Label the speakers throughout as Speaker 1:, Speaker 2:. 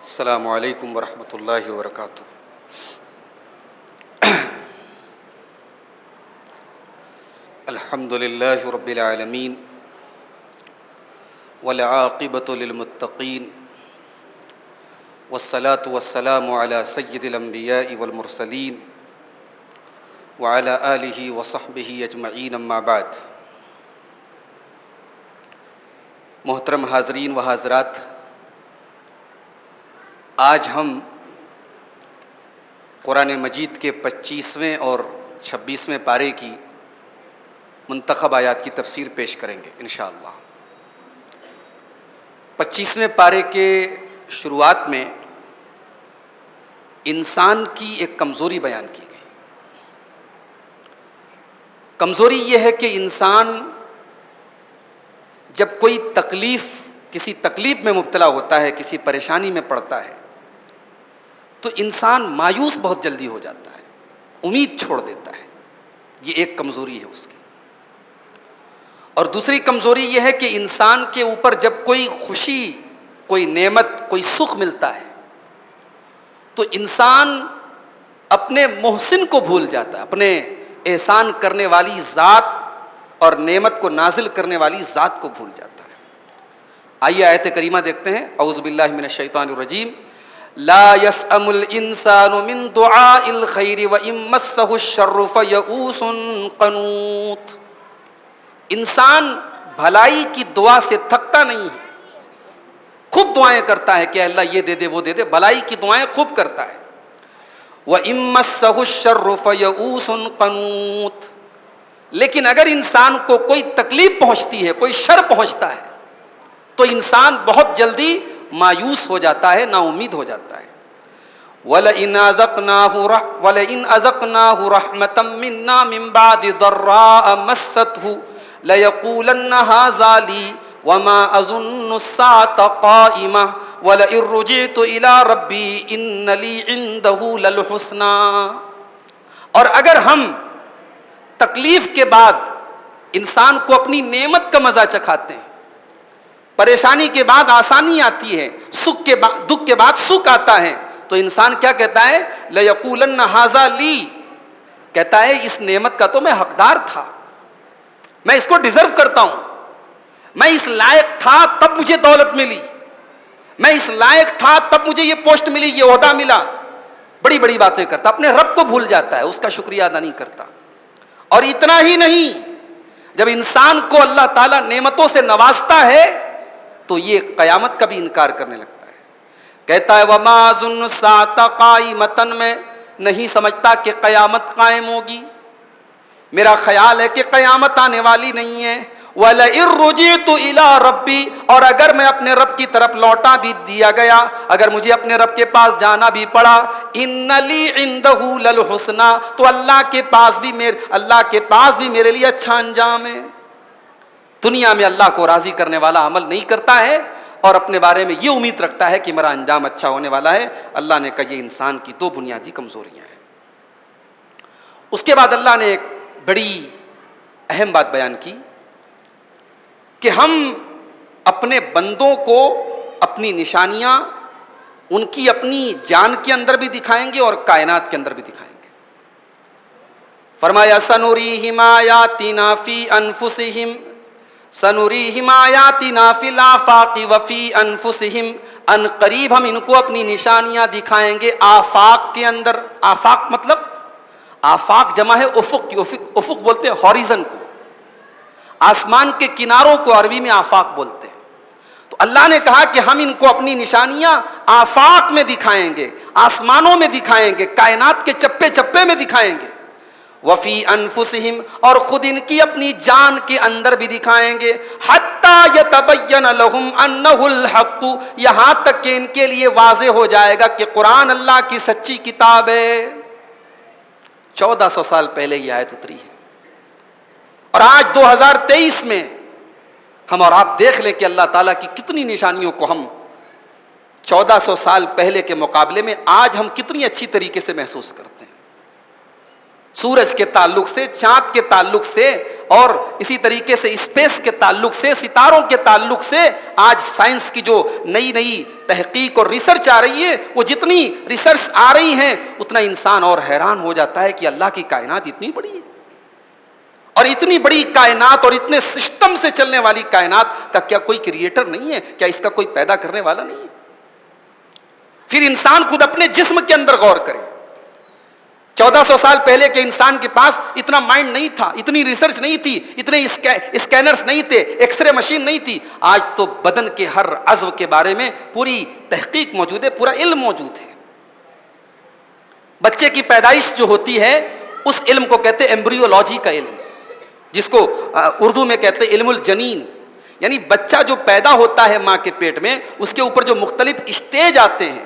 Speaker 1: السلام علیکم ورحمۃ اللہ وبرکاتہ۔ الحمد للہ رب العالمین والعاقبۃ للمتقین والصلاة والسلام علی سید الانبیاء والمرسلین وعلی آلہ وصحبہ اجمعین، اما بعد۔ محترم حاضرین و حاضرات، آج ہم قرآن مجید کے 25ویں اور 26ویں پارے کی منتخب آیات کی تفسیر پیش کریں گے انشاءاللہ۔ 25ویں پارے کے شروعات میں انسان کی ایک کمزوری بیان کی گئی۔ کمزوری یہ ہے کہ انسان جب کوئی کسی تکلیف میں مبتلا ہوتا ہے، کسی پریشانی میں پڑتا ہے، تو انسان مایوس بہت جلدی ہو جاتا ہے، امید چھوڑ دیتا ہے۔ یہ ایک کمزوری ہے اس کی۔ اور دوسری کمزوری یہ ہے کہ انسان کے اوپر جب کوئی خوشی، کوئی نعمت، کوئی سکھ ملتا ہے تو انسان اپنے محسن کو بھول جاتا ہے، اپنے احسان کرنے والی ذات اور نعمت کو نازل کرنے والی ذات کو بھول جاتا ہے۔ آئیے آیت کریمہ دیکھتے ہیں۔ اعوذ باللہ من الشیطان الرجیم۔ لا يسأم الانسان من دعاء الخیر وان مسہ الشر فیئوس قنوط۔ انسان بھلائی کی دعا سے تھکتا نہیں ہے، خوب دعائیں کرتا ہے کہ اللہ یہ دے دے وہ دے دے، بھلائی کی دعائیں خوب کرتا ہے۔ وان مسہ الشر فیئوس قنوط، لیکن اگر انسان کو کوئی تکلیف پہنچتی ہے، کوئی شر پہنچتا ہے تو انسان بہت جلدی مایوس ہو جاتا ہے، نا امید ہو جاتا ہے۔ وَلَئِنْ أَذَقْنَاهُ رَحْمَةً مِنَّا مِنْ بَعْدِ ضَرَّاءَ مَسَّتْهُ لَيَقُولَنَّ هَذَا لِي وَمَا أَظُنُّ السَّاعَةَ قَائِمَةً وَلَئِنْ رُجِعْتُ إِلَى رَبِّي إِنَّ لِي عِنْدَهُ لَلْحُسْنَىٰ۔ اور اگر ہم تکلیف کے بعد انسان کو اپنی نعمت کا مزہ چکھاتے ہیں، پریشانی کے بعد آسانی آتی ہے، دکھ کے بعد سکھ آتا ہے، تو انسان کیا کہتا ہے؟ لَيَقُولَنَّ هَذَا لِي، کہتا ہے اس نعمت کا تو میں حقدار تھا، میں اس کو ڈیزرو کرتا ہوں، میں اس لائق تھا تب مجھے دولت ملی، میں اس لائق تھا تب مجھے یہ پوسٹ ملی، یہ عہدہ ملا۔ بڑی بڑی باتیں کرتا، اپنے رب کو بھول جاتا ہے، اس کا شکریہ ادا نہیں کرتا۔ اور اتنا ہی نہیں، جب انسان کو اللہ تعالیٰ نعمتوں سے نوازتا ہے تو یہ قیامت کا بھی انکار کرنے لگتا ہے۔ کہتا ہے وَمَا أَظُنُّ السَّاعَةَ قَائِمَةً، میں نہیں سمجھتا کہ قیامت قائم ہوگی، میرا خیال ہے کہ قیامت آنے والی نہیں ہے۔ وَلَئِن رُجِعْتُ إِلَىٰ رَبِّي، اور اگر میں اپنے رب کی طرف لوٹا بھی دیا گیا، اگر مجھے اپنے رب کے پاس جانا بھی پڑا، إِنَّ لِي عِنْدَهُ لَلْحُسْنَىٰ، تو اللہ کے پاس بھی میرے لیے اچھا انجام ہے۔ دنیا میں اللہ کو راضی کرنے والا عمل نہیں کرتا ہے اور اپنے بارے میں یہ امید رکھتا ہے کہ میرا انجام اچھا ہونے والا ہے۔ اللہ نے کہا یہ انسان کی دو بنیادی کمزوریاں ہیں۔ اس کے بعد اللہ نے ایک بڑی اہم بات بیان کی کہ ہم اپنے بندوں کو اپنی نشانیاں ان کی اپنی جان کے اندر بھی دکھائیں گے اور کائنات کے اندر بھی دکھائیں گے۔ فرمایا سنوریہم آیاتنا فی انفسہم، سنوریہم آیاتنا فی الآفاق وفی انفسہم، ان قریب ہم ان کو اپنی نشانیاں دکھائیں گے آفاق کے اندر۔ آفاق مطلب، آفاق جمع ہے افق کی، افق بولتے ہیں ہاریزن کو، آسمان کے کناروں کو عربی میں آفاق بولتے ہیں۔ تو اللہ نے کہا کہ ہم ان کو اپنی نشانیاں آفاق میں دکھائیں گے، آسمانوں میں دکھائیں گے، کائنات کے چپے چپے میں دکھائیں گے۔ وفی انفسہم، اور خود ان کی اپنی جان کے اندر بھی دکھائیں گے۔ حتی یتبین لہم انہ الحق، یہاں تک کہ ان کے لیے واضح ہو جائے گا کہ قرآن اللہ کی سچی کتاب ہے۔ 1400 سال پہلے یہ آیت اتری ہے، اور آج 2023 میں ہم اور آپ دیکھ لیں کہ اللہ تعالیٰ کی کتنی نشانیوں کو ہم 1400 سال پہلے کے مقابلے میں آج ہم کتنی اچھی طریقے سے محسوس کرتے ہیں۔ سورج کے تعلق سے، چاند کے تعلق سے، اور اسی طریقے سے اسپیس کے تعلق سے، ستاروں کے تعلق سے آج سائنس کی جو نئی نئی تحقیق اور ریسرچ آ رہی ہے، وہ جتنی ریسرچ آ رہی ہیں اتنا انسان اور حیران ہو جاتا ہے کہ اللہ کی کائنات اتنی بڑی ہے، اور اتنی بڑی کائنات اور اتنے سسٹم سے چلنے والی کائنات کا کیا کوئی کریٹر نہیں ہے؟ کیا اس کا کوئی پیدا کرنے والا نہیں ہے؟ پھر انسان خود اپنے جسم کے اندر غور کرے۔ 1400 سال پہلے کے انسان کے پاس اتنا مائنڈ نہیں تھا، اتنی ریسرچ نہیں تھی، اتنے اسکینرز نہیں تھے، ایکس رے مشین نہیں تھی۔ آج تو بدن کے ہر عضو کے بارے میں پوری تحقیق موجود ہے، پورا علم موجود ہے۔ بچے کی پیدائش جو ہوتی ہے اس علم کو کہتے ہیں ایمبریولوجی کا علم، جس کو اردو میں کہتے ہیں علم الجنین، یعنی بچہ جو پیدا ہوتا ہے ماں کے پیٹ میں، اس کے اوپر جو مختلف اسٹیج آتے ہیں۔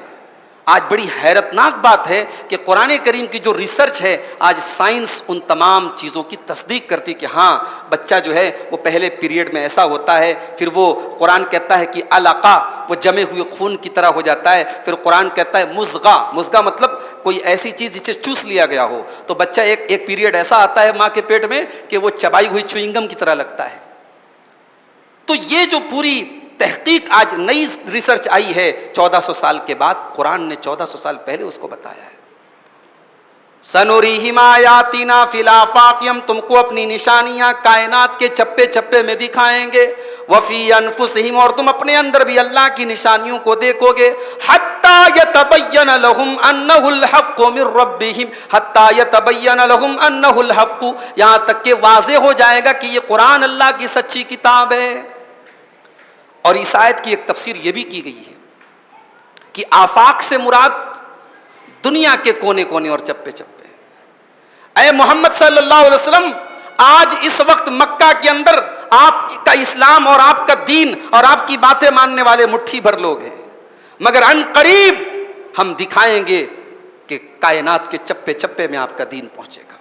Speaker 1: آج بڑی حیرتناک بات ہے کہ قرآن کریم کی جو ریسرچ ہے، آج سائنس ان تمام چیزوں کی تصدیق کرتی کہ ہاں بچہ جو ہے وہ پہلے پیریڈ میں ایسا ہوتا ہے، پھر وہ قرآن کہتا ہے کہ علقہ، وہ جمے ہوئے خون کی طرح ہو جاتا ہے، پھر قرآن کہتا ہے مضغہ، مضغہ مطلب کوئی ایسی چیز جسے چوس لیا گیا ہو، تو بچہ ایک پیریڈ ایسا آتا ہے ماں کے پیٹ میں کہ وہ چبائی ہوئی چوئنگم کی طرح لگتا ہے۔ تو یہ جو پوری تحقیق آج نئی ریسرچ آئی ہے 1400 سال کے بعد، قرآن نے 1400 سال پہلے اس کو بتایا ہے۔ سنوریہم آیاتنا فی الآفاق، ہم تم کو اپنی نشانیاں کائنات کے چپے چپے میں دکھائیں گے، وفی انفسہم، اور تم اپنے اندر بھی اللہ کی نشانیوں کو دیکھو گے، حتی یتبین لہم انہ الحق من ربہم، حتی یتبین لہم انہ الحق، یہاں تک کہ واضح ہو جائے گا کہ یہ قرآن اللہ کی سچی کتاب ہے۔ اور اس آیت کی ایک تفسیر یہ بھی کی گئی ہے کہ آفاق سے مراد دنیا کے کونے کونے اور چپے چپے۔ اے محمد صلی اللہ علیہ وسلم، آج اس وقت مکہ کے اندر آپ کا اسلام اور آپ کا دین اور آپ کی باتیں ماننے والے مٹھی بھر لوگ ہیں، مگر ان قریب ہم دکھائیں گے کہ کائنات کے چپے چپے میں آپ کا دین پہنچے گا۔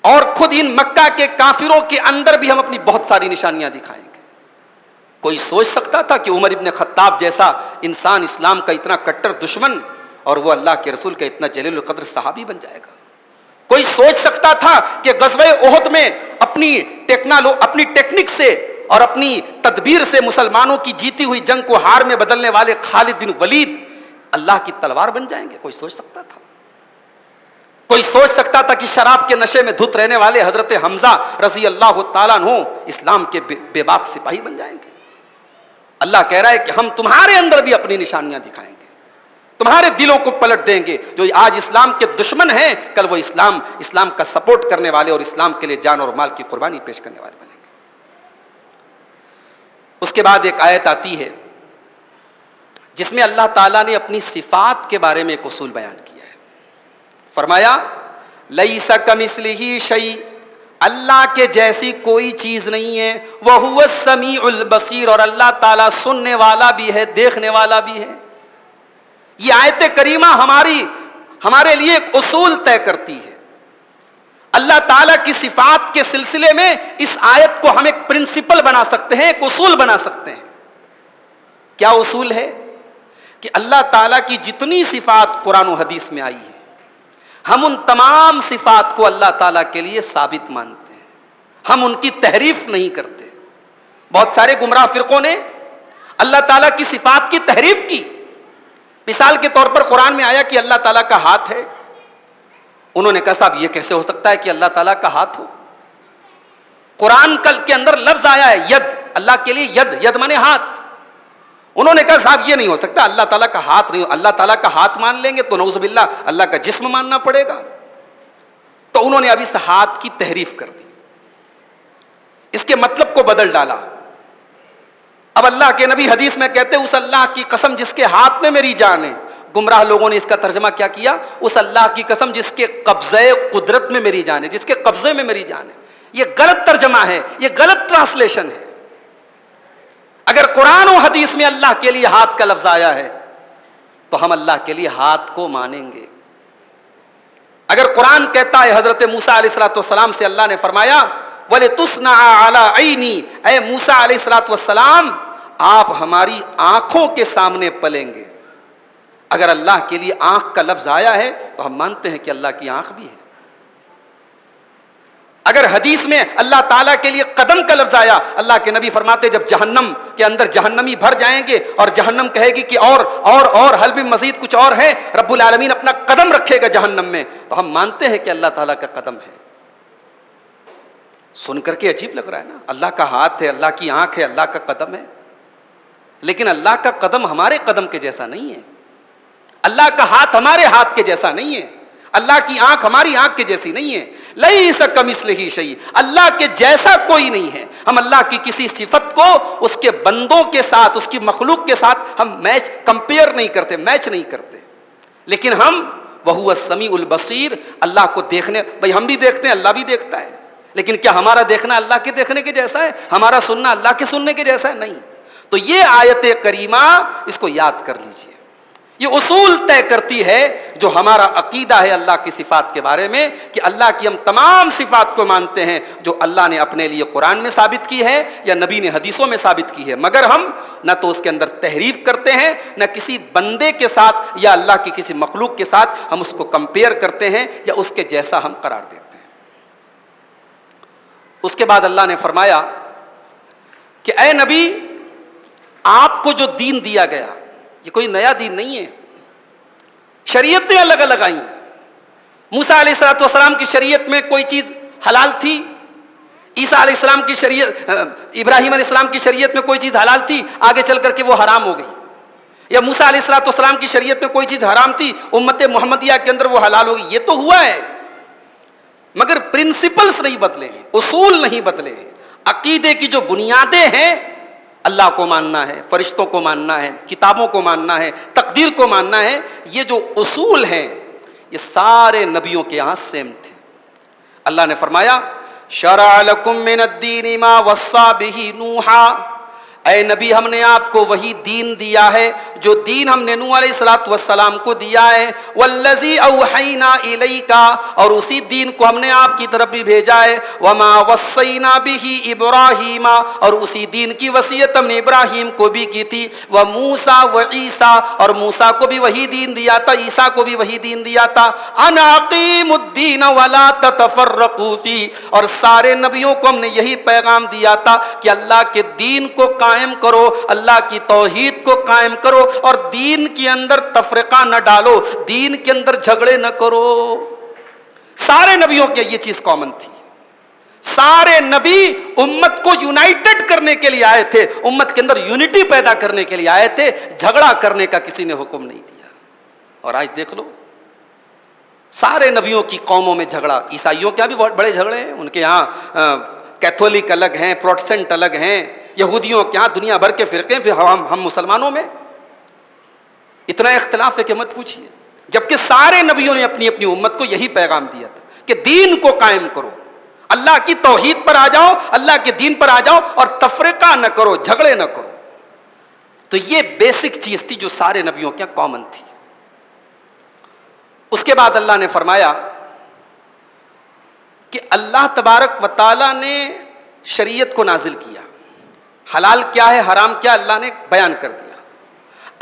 Speaker 1: اور خود ان مکہ کے کافروں کے اندر بھی ہم اپنی بہت ساری نشانیاں دکھائیں گے۔ کوئی سوچ سکتا تھا کہ عمر ابن خطاب جیسا انسان اسلام کا اتنا کٹر دشمن اور وہ اللہ کے رسول کا اتنا جلیل القدر صحابی بن جائے گا؟ کوئی سوچ سکتا تھا کہ غزوہ احد میں اپنی ٹیکنک سے اور اپنی تدبیر سے مسلمانوں کی جیتی ہوئی جنگ کو ہار میں بدلنے والے خالد بن ولید اللہ کی تلوار بن جائیں گے؟ کوئی سوچ سکتا تھا؟ کوئی سوچ سکتا تھا کہ شراب کے نشے میں دھت رہنے والے حضرت حمزہ رضی اللہ تعالیٰ عنہ اسلام کے بے باک سپاہی بن جائیں گے؟ اللہ کہہ رہا ہے کہ ہم تمہارے اندر بھی اپنی نشانیاں دکھائیں گے، تمہارے دلوں کو پلٹ دیں گے۔ جو آج اسلام کے دشمن ہیں، کل وہ اسلام کا سپورٹ کرنے والے اور اسلام کے لیے جان اور مال کی قربانی پیش کرنے والے بنیں گے۔ اس کے بعد ایک آیت آتی ہے جس میں اللہ تعالیٰ نے اپنی صفات کے بارے میں ایک اصول بیان کیا ہے۔ فرمایا لیس کمثلہ شیء، اللہ کے جیسی کوئی چیز نہیں ہے، وَهُوَ السَّمِيعُ الْبَصِيرُ، اور اللہ تعالیٰ سننے والا بھی ہے، دیکھنے والا بھی ہے۔ یہ آیت کریمہ ہمارے لیے ایک اصول طے کرتی ہے۔ اللہ تعالیٰ کی صفات کے سلسلے میں اس آیت کو ہم ایک پرنسپل بنا سکتے ہیں، ایک اصول بنا سکتے ہیں۔ کیا اصول ہے؟ کہ اللہ تعالیٰ کی جتنی صفات قرآن و حدیث میں آئی ہے، ہم ان تمام صفات کو اللہ تعالیٰ کے لیے ثابت مانتے ہیں، ہم ان کی تحریف نہیں کرتے۔ بہت سارے گمراہ فرقوں نے اللہ تعالیٰ کی صفات کی تحریف کی۔ مثال کے طور پر قرآن میں آیا کہ اللہ تعالیٰ کا ہاتھ ہے، انہوں نے کہا صاحب یہ کیسے ہو سکتا ہے کہ اللہ تعالیٰ کا ہاتھ ہو؟ قرآن کے اندر لفظ آیا ہے ید، اللہ کے لیے ید مانے ہاتھ۔ انہوں نے کہا صاحب یہ نہیں ہو سکتا، اللہ تعالیٰ کا ہاتھ نہیں ہو، اللہ تعالیٰ کا ہاتھ مان لیں گے تو نعوذ باللہ اللہ کا جسم ماننا پڑے گا۔ تو انہوں نے اب اس ہاتھ کی تحریف کر دی، اس کے مطلب کو بدل ڈالا۔ اب اللہ کے نبی حدیث میں کہتے ہیں اس اللہ کی قسم جس کے ہاتھ میں میری جان ہے۔ گمراہ لوگوں نے اس کا ترجمہ کیا کیا؟ اس اللہ کی قسم جس کے قبضے قدرت میں میری جان ہے، جس کے قبضے میں میری جان ہے۔ یہ غلط ترجمہ ہے، یہ غلط ٹرانسلیشن ہے۔ اگر قرآن و حدیث میں اللہ کے لیے ہاتھ کا لفظ آیا ہے تو ہم اللہ کے لیے ہاتھ کو مانیں گے۔ اگر قرآن کہتا ہے حضرت موسیٰ علیہ السلام سے اللہ نے فرمایا وَلِتُصْنَعَ عَلَىٰ عَيْنِي، اے موسیٰ علیہ السلام آپ ہماری آنکھوں کے سامنے پلیں گے۔ اگر اللہ کے لیے آنکھ کا لفظ آیا ہے تو ہم مانتے ہیں کہ اللہ کی آنکھ بھی ہے۔ اگر حدیث میں اللہ تعالیٰ کے لیے قدم کا لفظ آیا، اللہ کے نبی فرماتے جب جہنم کے اندر جہنمی بھر جائیں گے اور جہنم کہے گی کہ اور حل بھی مزید کچھ اور ہے، رب العالمین اپنا قدم رکھے گا جہنم میں، تو ہم مانتے ہیں کہ اللہ تعالیٰ کا قدم ہے۔ سن کر کے عجیب لگ رہا ہے نا، اللہ کا ہاتھ ہے، اللہ کی آنکھ ہے، اللہ کا قدم ہے، لیکن اللہ کا قدم ہمارے قدم کے جیسا نہیں ہے، اللہ کا ہاتھ ہمارے ہاتھ کے جیسا نہیں ہے، اللہ کی آنکھ ہماری آنکھ کے جیسی نہیں ہے۔ لیس کمثلہ شیء، اللہ کے جیسا کوئی نہیں ہے۔ ہم اللہ کی کسی صفت کو اس کے بندوں کے ساتھ، اس کی مخلوق کے ساتھ ہم کمپیئر نہیں کرتے، میچ نہیں کرتے، لیکن ہم وہو السمیع البصیر، اللہ کو دیکھنے، بھئی ہم بھی دیکھتے ہیں، اللہ بھی دیکھتا ہے، لیکن کیا ہمارا دیکھنا اللہ کے دیکھنے کے جیسا ہے؟ ہمارا سننا اللہ کے سننے کے جیسا ہے؟ نہیں۔ تو یہ آیت کریمہ اس کو یاد کر لیجئے، یہ اصول طے کرتی ہے جو ہمارا عقیدہ ہے اللہ کی صفات کے بارے میں، کہ اللہ کی ہم تمام صفات کو مانتے ہیں جو اللہ نے اپنے لیے قرآن میں ثابت کی ہے یا نبی نے حدیثوں میں ثابت کی ہے، مگر ہم نہ تو اس کے اندر تحریف کرتے ہیں، نہ کسی بندے کے ساتھ یا اللہ کی کسی مخلوق کے ساتھ ہم اس کو کمپیئر کرتے ہیں یا اس کے جیسا ہم قرار دیتے ہیں۔ اس کے بعد اللہ نے فرمایا کہ اے نبی، آپ کو جو دین دیا گیا یہ کوئی نیا دین نہیں ہے، شریعتیں الگ الگ آئیں۔ موسیٰ علیہ السلام کی شریعت میں کوئی چیز حلال تھی، عیسیٰ علیہ السلام کی شریعت، ابراہیم علیہ السلام کی شریعت میں کوئی چیز حلال تھی، آگے چل کر کے وہ حرام ہو گئی، یا موسیٰ علیہ السلام کی شریعت میں کوئی چیز حرام تھی، امت محمدیہ کے اندر وہ حلال ہو گئی۔ یہ تو ہوا ہے، مگر پرنسپلز نہیں بدلے ہیں، اصول نہیں بدلے ہیں۔ عقیدے کی جو بنیادیں ہیں، اللہ کو ماننا ہے، فرشتوں کو ماننا ہے، کتابوں کو ماننا ہے، تقدیر کو ماننا ہے، یہ جو اصول ہیں یہ سارے نبیوں کے یہاں سیم تھے۔ اللہ نے فرمایا شرع لکم من الدین ما وصى به نوحا، اے نبی ہم نے آپ کو وہی دین دیا ہے جو دین ہم نے نوح علیہ السلام کو دیا ہے، والذی اوحینا الیک، اور اسی دین کو ہم نے آپ کی طرف بھی بھیجا ہے، وما وصینا بہ ابراہیم، اور اسی دین کی وصیت ہم نے ابراہیم کو بھی کی تھی، وموسیٰ وعیسیٰ، اور موسیٰ کو بھی وہی دین دیا تھا، عیسیٰ کو بھی وہی دین دیا تھا، ان اقیموا الدین ولا تتفرقوا فیہ، اور سارے نبیوں کو ہم نے یہی پیغام دیا تھا کہ اللہ کے دین کو قائم کرو، اللہ کی توحید کو قائم کرو، اور دین کے اندر تفرقہ نہ ڈالو، دین کے اندر جھگڑے نہ کرو۔ سارے نبیوں کے یہ چیز کامن تھی، سارے نبی امت کو یونائٹڈ کرنے کے لیے آئے تھے، امت کے اندر یونٹی پیدا کرنے کے لیے آئے تھے، جھگڑا کرنے کا کسی نے حکم نہیں دیا۔ اور آج دیکھ لو سارے نبیوں کی قوموں میں جھگڑا، عیسائیوں کے یہاں بھی بہت بڑے جھگڑے ہیں، ان کے یہاں کیتھولک الگ ہیں، پروٹسٹنٹ الگ ہیں، یہودیوں کے یہاں دنیا بھر کے فرقے، پھر ہم مسلمانوں میں اتنا اختلاف ہے کہ مت پوچھیے، جبکہ سارے نبیوں نے اپنی اپنی امت کو یہی پیغام دیا تھا کہ دین کو قائم کرو، اللہ کی توحید پر آ جاؤ، اللہ کے دین پر آ جاؤ، اور تفرقہ نہ کرو، جھگڑے نہ کرو۔ تو یہ بیسک چیز تھی جو سارے نبیوں کے یہاں کامن تھی۔ اس کے بعد اللہ نے فرمایا کہ اللہ تبارک و تعالیٰ نے شریعت کو نازل کیا، حلال کیا ہے حرام کیا اللہ نے بیان کر دیا۔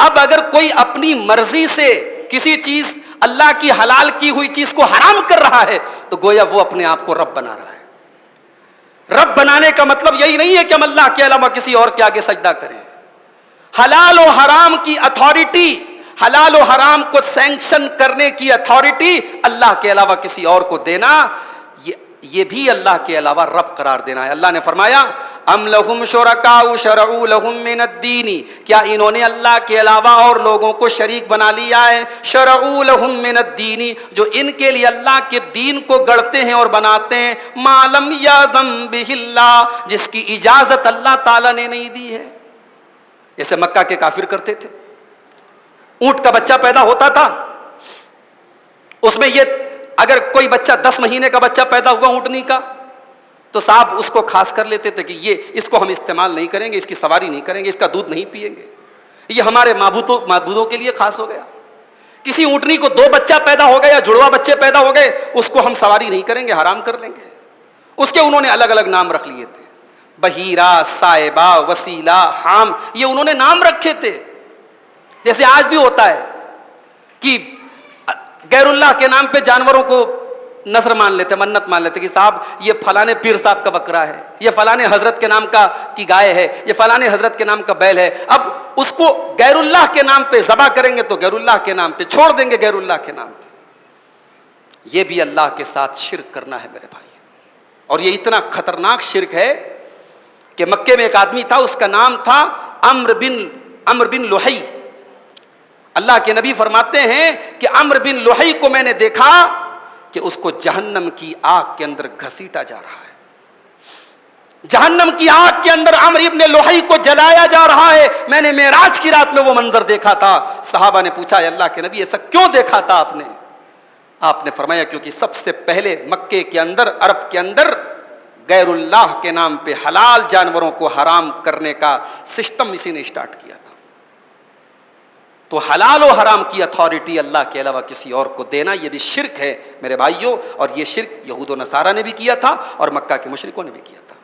Speaker 1: اب اگر کوئی اپنی مرضی سے کسی چیز، اللہ کی حلال کی ہوئی چیز کو حرام کر رہا ہے تو گویا وہ اپنے آپ کو رب بنا رہا ہے۔ رب بنانے کا مطلب یہی نہیں ہے کہ ہم اللہ کے علاوہ کسی اور کے آگے سجدہ کریں۔ حلال و حرام کی اتھارٹی، حلال و حرام کو سینکشن کرنے کی اتھارٹی اللہ کے علاوہ کسی اور کو دینا، یہ بھی اللہ کے علاوہ رب قرار دینا ہے۔ اللہ نے فرمایا ام لہم شرکاء شرعوا لہم من الدین، کیا انہوں نے اللہ کے علاوہ اور لوگوں کو شریک بنا لیا ہے، شرعوا لہم من الدین، جو ان کے لیے اللہ کے دین کو گڑھتے ہیں اور بناتے ہیں، ما لم یأذن بہ اللہ، جس کی اجازت اللہ تعالیٰ نے نہیں دی ہے۔ جیسے مکہ کے کافر کرتے تھے، اونٹ کا بچہ پیدا ہوتا تھا، اس میں یہ اگر کوئی بچہ 10 مہینے کا بچہ پیدا ہوا اونٹنی کا تو صاحب اس کو خاص کر لیتے تھے کہ اس کو ہم استعمال نہیں کریں گے، اس کی سواری نہیں کریں گے، اس کا دودھ نہیں پیئیں گے، یہ ہمارے معبودوں کے لیے خاص ہو گیا۔ کسی اونٹنی کو 2 بچہ پیدا ہو گئے یا جڑوا بچے پیدا ہو گئے، اس کو ہم سواری نہیں کریں گے، حرام کر لیں گے۔ اس کے انہوں نے الگ الگ نام رکھ لیے تھے، بحیرہ، صائبہ، وسیلہ، حام، یہ انہوں نے نام رکھے تھے۔ جیسے آج بھی ہوتا ہے کہ غیر اللہ کے نام پہ جانوروں کو نظر مان لیتے, منت مان لیتے کہ صاحب یہ فلانے پیر صاحب کا بکرا ہے, یہ فلانے حضرت کے نام کی گائے ہے, یہ فلانے حضرت کے نام کا بیل ہے. اب اس کو غیر اللہ کے نام پہ ذبح کریں گے تو غیر اللہ کے نام پہ, چھوڑ دیں گے غیر اللہ کے نام پہ. یہ بھی اللہ کے ساتھ شرک کرنا ہے میرے بھائی. اور یہ اتنا خطرناک شرک ہے کہ مکے میں ایک آدمی تھا, اس کا نام تھا عمرو بن لحی. اللہ کے نبی فرماتے ہیں کہ عمرو بن لحی کو میں نے دیکھا کہ اس کو جہنم کی آگ کے اندر گھسیٹا جا رہا ہے. جہنم کی آگ کے اندر عمرو بن لحی کو جلایا جا رہا ہے. میں نے معراج کی رات میں وہ منظر دیکھا تھا. صحابہ نے پوچھا اللہ کے نبی ایسا کیوں دیکھا تھا آپ نے؟ آپ نے فرمایا کیونکہ سب سے پہلے مکے کے اندر, عرب کے اندر غیر اللہ کے نام پہ حلال جانوروں کو حرام کرنے کا سسٹم اسی نے اسٹارٹ کیا تھا. تو حلال و حرام کی اتھارٹی اللہ کے علاوہ کسی اور کو دینا یہ بھی شرک ہے میرے بھائیوں. اور یہ شرک یہود و نصارہ نے بھی کیا تھا اور مکہ کے مشرکوں نے بھی کیا تھا.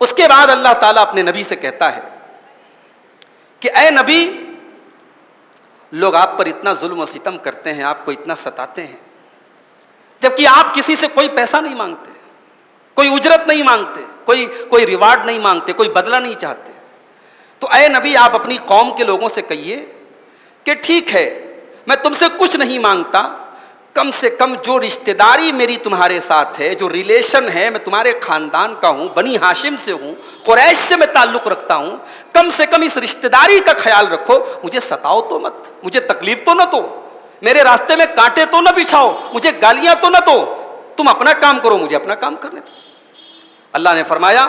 Speaker 1: اس کے بعد اللہ تعالیٰ اپنے نبی سے کہتا ہے کہ اے نبی, لوگ آپ پر اتنا ظلم و ستم کرتے ہیں, آپ کو اتنا ستاتے ہیں, جبکہ آپ کسی سے کوئی پیسہ نہیں مانگتے, کوئی اجرت نہیں مانگتے, کوئی ریوارڈ نہیں مانگتے, کوئی بدلہ نہیں چاہتے. تو اے نبی آپ اپنی قوم کے لوگوں سے کہیے کہ ٹھیک ہے میں تم سے کچھ نہیں مانگتا, کم سے کم جو رشتہ داری میری تمہارے ساتھ ہے, جو ریلیشن ہے, میں تمہارے خاندان کا ہوں, بنی ہاشم سے ہوں, قریش سے میں تعلق رکھتا ہوں, کم سے کم اس رشتہ داری کا خیال رکھو. مجھے ستاؤ تو مت, مجھے تکلیف تو نہ دو, میرے راستے میں کانٹے تو نہ بچھاؤ, مجھے گالیاں تو نہ دو, تم اپنا کام کرو, مجھے اپنا کام کرنے دو. اللہ نے فرمایا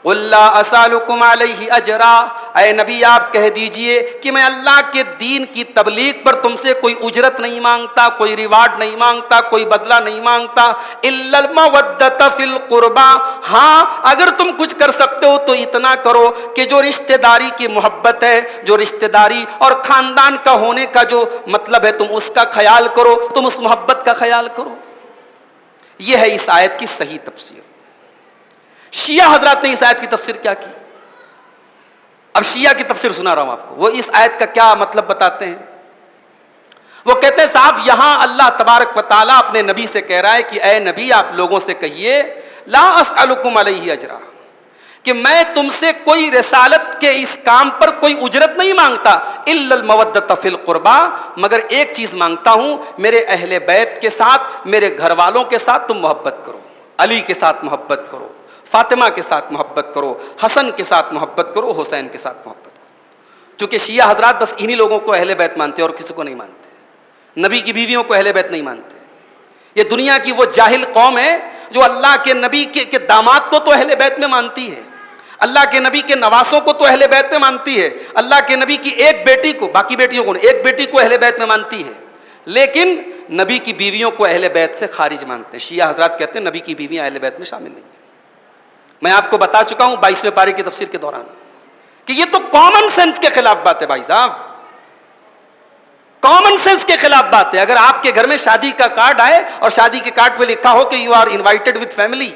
Speaker 1: قُلْ لَا أَسْأَلُكُمْ عَلَيْهِ أَجْرًا, اے نبی آپ کہہ دیجئے کہ میں اللہ کے دین کی تبلیغ پر تم سے کوئی اجرت نہیں مانگتا, کوئی ریوارڈ نہیں مانگتا, کوئی بدلہ نہیں مانگتا. إِلَّا الْمَوَدَّةَ فِي الْقُرْبَى, ہاں اگر تم کچھ کر سکتے ہو تو اتنا کرو کہ جو رشتہ داری کی محبت ہے, جو رشتہ داری اور خاندان کا ہونے کا جو مطلب ہے, تم اس کا خیال کرو, تم اس محبت کا خیال کرو. یہ ہے اس آیت کی صحیح تفسیر. شیعہ حضرات نے اس آیت کی تفسیر کیا کی؟ اب شیعہ کی تفسیر سنا رہا ہوں آپ کو. وہ اس آیت کا کیا مطلب بتاتے ہیں. وہ کہتے ہیں صاحب یہاں اللہ تبارک و تعالیٰ اپنے نبی سے کہہ رہا ہے کہ اے نبی آپ لوگوں سے کہیے لا اسألکم علیہ اجرا, کہ میں تم سے کوئی رسالت کے اس کام پر کوئی اجرت نہیں مانگتا. الا المودۃ فی القربى, مگر ایک چیز مانگتا ہوں, میرے اہل بیت کے ساتھ, میرے گھر والوں کے ساتھ تم محبت کرو. علی کے ساتھ محبت کرو, فاطمہ کے ساتھ محبت کرو, حسن کے ساتھ محبت کرو, حسین کے ساتھ محبت کرو. چونکہ شیعہ حضرات بس انہی لوگوں کو اہل بیت مانتے اور کسی کو نہیں مانتے. نبی کی بیویوں کو اہل بیت نہیں مانتے. یہ دنیا کی وہ جاہل قوم ہے جو اللہ کے نبی کے داماد کو تو اہل بیت میں مانتی ہے, اللہ کے نبی کے نواسوں کو تو اہل بیت میں مانتی ہے, اللہ کے نبی کی ایک بیٹی کو, باقی بیٹیوں کو نہیں, ایک بیٹی کو اہل بیت میں مانتی ہے, لیکن نبی کی بیویوں کو اہل بیت سے خارج مانتے ہیں. شیعہ حضرات کہتے ہیں نبی کی بیویاں اہل بیت میں شامل نہیں ہیں. میں آپ کو بتا چکا ہوں 22ویں پارے کی تفسیر کے دوران کہ یہ تو کامن سینس کے خلاف بات ہے بھائی صاحب, کامن سینس کے خلاف بات ہے. اگر آپ کے گھر میں شادی کا کارڈ آئے اور شادی کے کارڈ پہ لکھا ہو کہ you are invited with family,